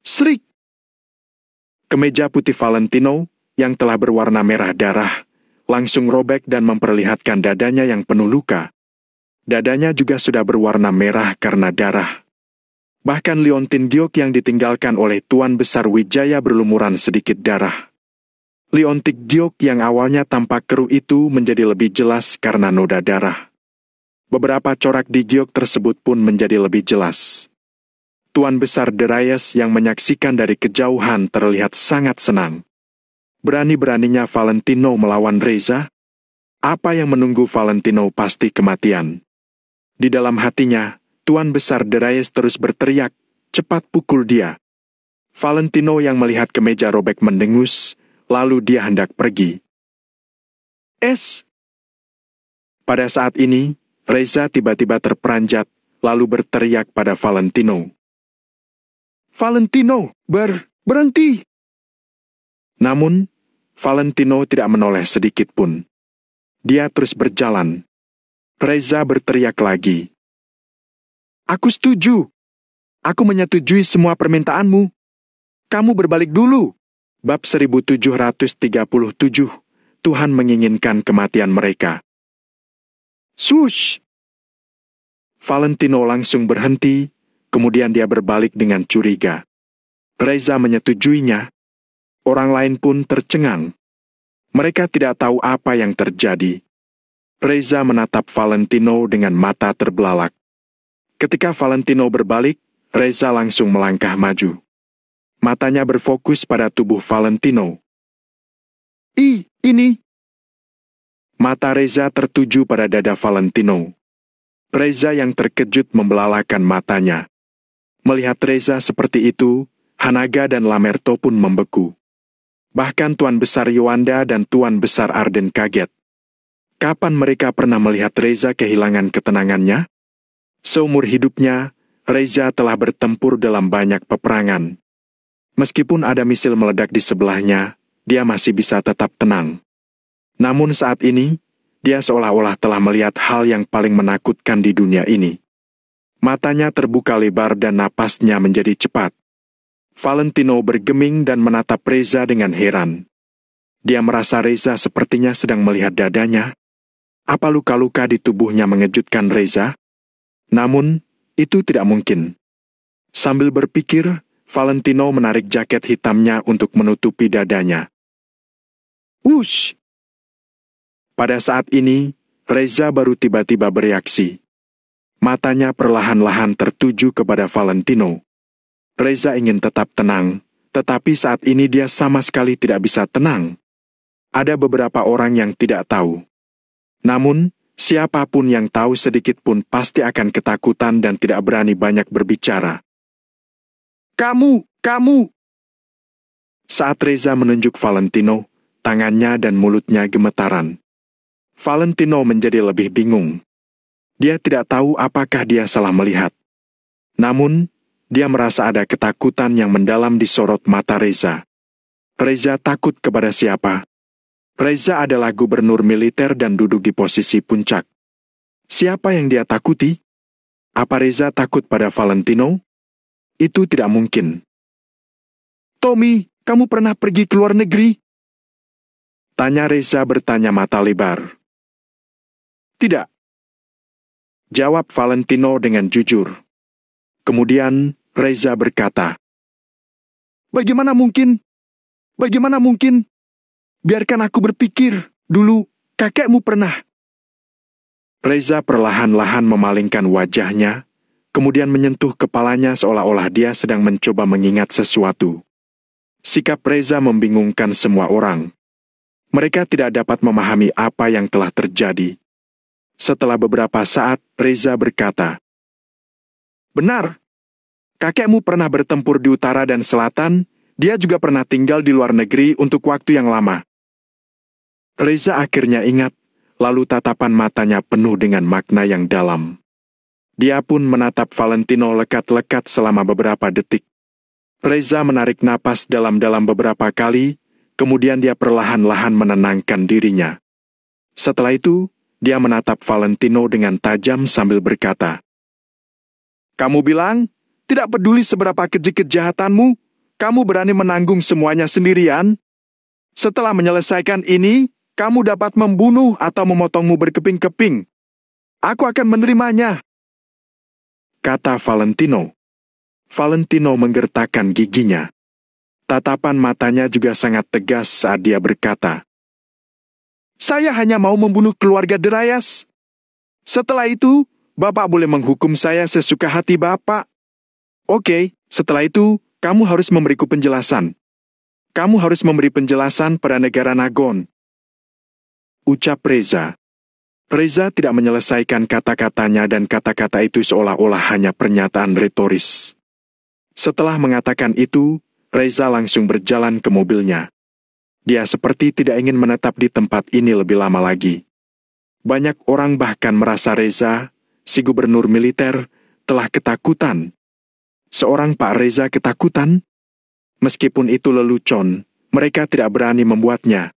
Serik! Kemeja putih Valentino, yang telah berwarna merah darah, langsung robek dan memperlihatkan dadanya yang penuh luka. Dadanya juga sudah berwarna merah karena darah. Bahkan liontin giok yang ditinggalkan oleh Tuan Besar Wijaya berlumuran sedikit darah. Liontik giok yang awalnya tampak keruh itu menjadi lebih jelas karena noda darah. Beberapa corak di giok tersebut pun menjadi lebih jelas. Tuan Besar De Reyes yang menyaksikan dari kejauhan terlihat sangat senang. Berani-beraninya Valentino melawan Reza. Apa yang menunggu Valentino pasti kematian. Di dalam hatinya, Tuan Besar De Reyes terus berteriak, cepat pukul dia. Valentino yang melihat kemeja robek mendengus, lalu dia hendak pergi. Pada saat ini, Reza tiba-tiba terperanjat, lalu berteriak pada Valentino. Valentino, berhenti! Namun, Valentino tidak menoleh sedikit pun. Dia terus berjalan. Reza berteriak lagi. Aku setuju. Aku menyetujui semua permintaanmu. Kamu berbalik dulu. Bab 1737. Tuhan menginginkan kematian mereka. Sush! Valentino langsung berhenti, kemudian dia berbalik dengan curiga. Reza menyetujuinya. Orang lain pun tercengang. Mereka tidak tahu apa yang terjadi. Reza menatap Valentino dengan mata terbelalak. Ketika Valentino berbalik, Reza langsung melangkah maju. Matanya berfokus pada tubuh Valentino. Ini. Mata Reza tertuju pada dada Valentino. Reza yang terkejut membelalakan matanya. Melihat Reza seperti itu, Hanaga dan Lamerto pun membeku. Bahkan Tuan Besar Yowanda dan Tuan Besar Arden kaget. Kapan mereka pernah melihat Reza kehilangan ketenangannya? Seumur hidupnya, Reza telah bertempur dalam banyak peperangan. Meskipun ada misil meledak di sebelahnya, dia masih bisa tetap tenang. Namun saat ini, dia seolah-olah telah melihat hal yang paling menakutkan di dunia ini. Matanya terbuka lebar dan napasnya menjadi cepat. Valentino bergeming dan menatap Reza dengan heran. Dia merasa Reza sepertinya sedang melihat dadanya. Apa luka-luka di tubuhnya mengejutkan Reza? Namun, Itu tidak mungkin. Sambil berpikir, Valentino menarik jaket hitamnya untuk menutupi dadanya. Wush! Pada saat ini, Reza baru tiba-tiba bereaksi. Matanya perlahan-lahan tertuju kepada Valentino. Reza ingin tetap tenang, tetapi saat ini dia sama sekali tidak bisa tenang. Ada beberapa orang yang tidak tahu. Namun, siapapun yang tahu sedikit pun pasti akan ketakutan dan tidak berani banyak berbicara. Kamu! Saat Reza menunjuk Valentino, tangannya dan mulutnya gemetaran. Valentino menjadi lebih bingung. Dia tidak tahu apakah dia salah melihat. Namun, dia merasa ada ketakutan yang mendalam di sorot mata Reza. Reza takut kepada siapa? Reza adalah gubernur militer dan duduk di posisi puncak. Siapa yang dia takuti? Apa Reza takut pada Valentino? Itu tidak mungkin. Tommy, kamu pernah pergi ke luar negeri? Tanya Reza bertanya mata lebar. Tidak. Jawab Valentino dengan jujur. Kemudian Reza berkata, Bagaimana mungkin? Biarkan aku berpikir. Dulu, kakekmu pernah. Reza perlahan-lahan memalingkan wajahnya, kemudian menyentuh kepalanya seolah-olah dia sedang mencoba mengingat sesuatu. Sikap Reza membingungkan semua orang. Mereka tidak dapat memahami apa yang telah terjadi. Setelah beberapa saat, Reza berkata, Benar. Kakekmu pernah bertempur di utara dan selatan, dia juga pernah tinggal di luar negeri untuk waktu yang lama. Reza akhirnya ingat, lalu tatapan matanya penuh dengan makna yang dalam. Dia pun menatap Valentino lekat-lekat selama beberapa detik. Reza menarik napas dalam-dalam beberapa kali, kemudian dia perlahan-lahan menenangkan dirinya. Setelah itu, dia menatap Valentino dengan tajam sambil berkata, Kamu bilang, tidak peduli seberapa keji kejahatanmu, kamu berani menanggung semuanya sendirian? Setelah menyelesaikan ini, kamu dapat membunuh atau memotongmu berkeping-keping. Aku akan menerimanya. Kata Valentino. Valentino menggertakkan giginya. Tatapan matanya juga sangat tegas saat dia berkata, Saya hanya mau membunuh keluarga Darius. Setelah itu, Bapak boleh menghukum saya sesuka hati Bapak. Oke, setelah itu, kamu harus memberiku penjelasan. Kamu harus memberi penjelasan pada negara Nagon. Ucap Reza. Reza tidak menyelesaikan kata-katanya dan kata-kata itu seolah-olah hanya pernyataan retoris. Setelah mengatakan itu, Reza langsung berjalan ke mobilnya. Dia seperti tidak ingin menetap di tempat ini lebih lama lagi. Banyak orang bahkan merasa Reza, si gubernur militer, telah ketakutan. Seorang Pak Reza ketakutan? Meskipun itu lelucon, mereka tidak berani membuatnya.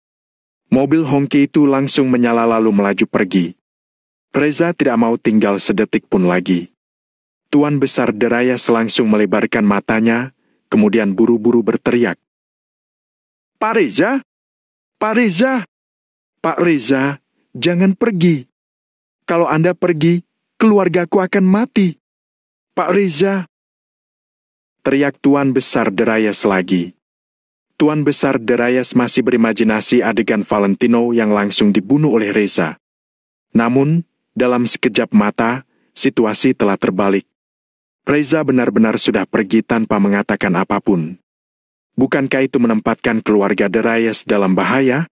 Mobil Hongki itu langsung menyala lalu melaju pergi. Reza tidak mau tinggal sedetik pun lagi. Tuan Besar Darius langsung melebarkan matanya, kemudian buru-buru berteriak. Pak Reza! Pak Reza! Pak Reza, jangan pergi. Kalau Anda pergi, keluargaku akan mati. Pak Reza! Teriak Tuan Besar Darius lagi. Tuan Besar Darius masih berimajinasi adegan Valentino yang langsung dibunuh oleh Reza. Namun, dalam sekejap mata, situasi telah terbalik. Reza benar-benar sudah pergi tanpa mengatakan apapun. Bukankah itu menempatkan keluarga Darius dalam bahaya?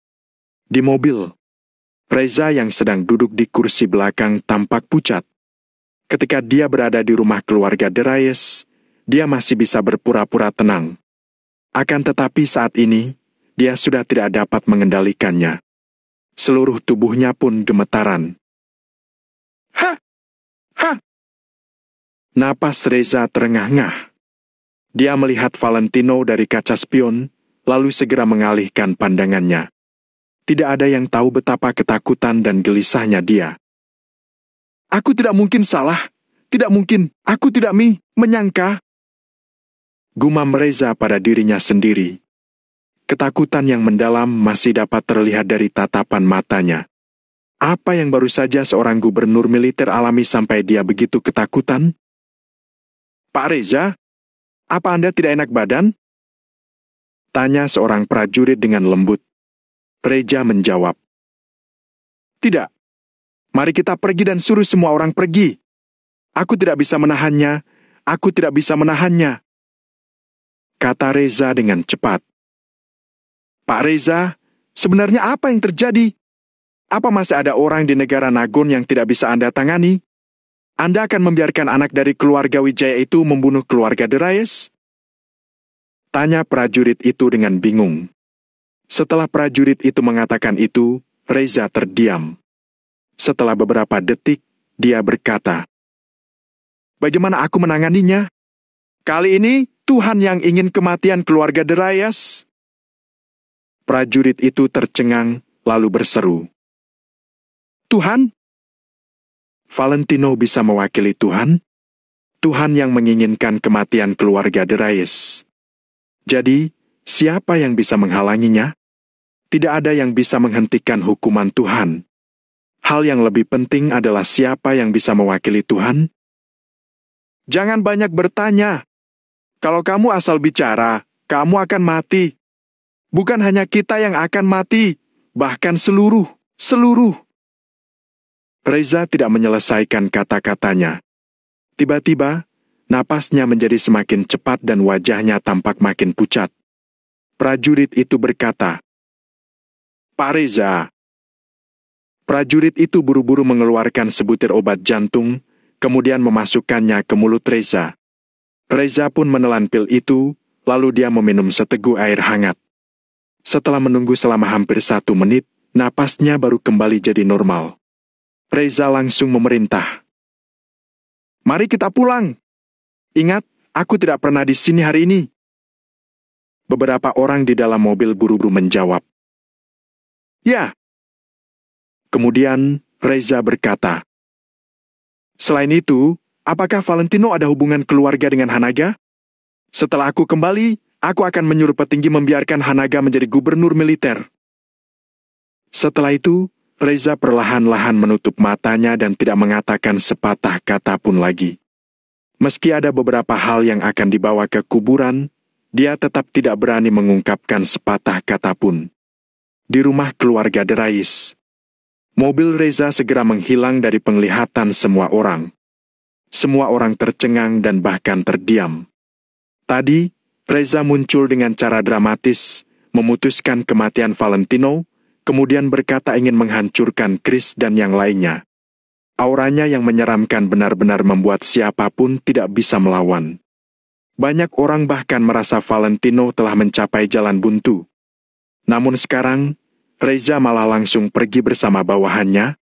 Di mobil, Reza yang sedang duduk di kursi belakang tampak pucat. Ketika dia berada di rumah keluarga Darius, dia masih bisa berpura-pura tenang. Akan tetapi saat ini, dia sudah tidak dapat mengendalikannya. Seluruh tubuhnya pun gemetaran. Ha! Ha! Napas Reza terengah-engah. Dia melihat Valentino dari kaca spion, lalu segera mengalihkan pandangannya. Tidak ada yang tahu betapa ketakutan dan gelisahnya dia. Aku tidak mungkin salah. Tidak mungkin. Aku tidak menyangka. Gumam Reza pada dirinya sendiri. Ketakutan yang mendalam masih dapat terlihat dari tatapan matanya. Apa yang baru saja seorang gubernur militer alami sampai dia begitu ketakutan? Pak Reza, apa Anda tidak enak badan? Tanya seorang prajurit dengan lembut. Reza menjawab. Tidak. Mari kita pergi dan suruh semua orang pergi. Aku tidak bisa menahannya. Aku tidak bisa menahannya. Kata Reza dengan cepat. Pak Reza, sebenarnya apa yang terjadi? Apa masih ada orang di negara Nagon yang tidak bisa Anda tangani? Anda akan membiarkan anak dari keluarga Wijaya itu membunuh keluarga Derayes? Tanya prajurit itu dengan bingung. Setelah prajurit itu mengatakan itu, Reza terdiam. Setelah beberapa detik, dia berkata, bagaimana aku menanganinya? Kali ini, Tuhan yang ingin kematian keluarga Derayes. Prajurit itu tercengang, lalu berseru. Tuhan? Valentino bisa mewakili Tuhan? Tuhan yang menginginkan kematian keluarga Derayes. Jadi, siapa yang bisa menghalanginya? Tidak ada yang bisa menghentikan hukuman Tuhan. Hal yang lebih penting adalah siapa yang bisa mewakili Tuhan? Jangan banyak bertanya. Kalau kamu asal bicara, kamu akan mati. Bukan hanya kita yang akan mati, bahkan seluruh. Reza tidak menyelesaikan kata-katanya. Tiba-tiba, napasnya menjadi semakin cepat dan wajahnya tampak makin pucat. Prajurit itu berkata, Pak Reza. Prajurit itu buru-buru mengeluarkan sebutir obat jantung, kemudian memasukkannya ke mulut Reza. Reza pun menelan pil itu, lalu dia meminum seteguk air hangat. Setelah menunggu selama hampir 1 menit, napasnya baru kembali jadi normal. Reza langsung memerintah. Mari kita pulang. Ingat, aku tidak pernah di sini hari ini. Beberapa orang di dalam mobil buru-buru menjawab. Ya. Kemudian, Reza berkata. Selain itu, apakah Valentino ada hubungan keluarga dengan Hanaga? Setelah aku kembali, aku akan menyuruh petinggi membiarkan Hanaga menjadi gubernur militer. Setelah itu, Reza perlahan-lahan menutup matanya dan tidak mengatakan sepatah kata pun lagi. Meski ada beberapa hal yang akan dibawa ke kuburan, dia tetap tidak berani mengungkapkan sepatah kata pun. Di rumah keluarga Derayes, mobil Reza segera menghilang dari penglihatan semua orang. Semua orang tercengang dan bahkan terdiam. Tadi, Reza muncul dengan cara dramatis, memutuskan kematian Valentino, kemudian berkata ingin menghancurkan Chris dan yang lainnya. Auranya yang menyeramkan benar-benar membuat siapapun tidak bisa melawan. Banyak orang bahkan merasa Valentino telah mencapai jalan buntu. Namun sekarang, Reza malah langsung pergi bersama bawahannya,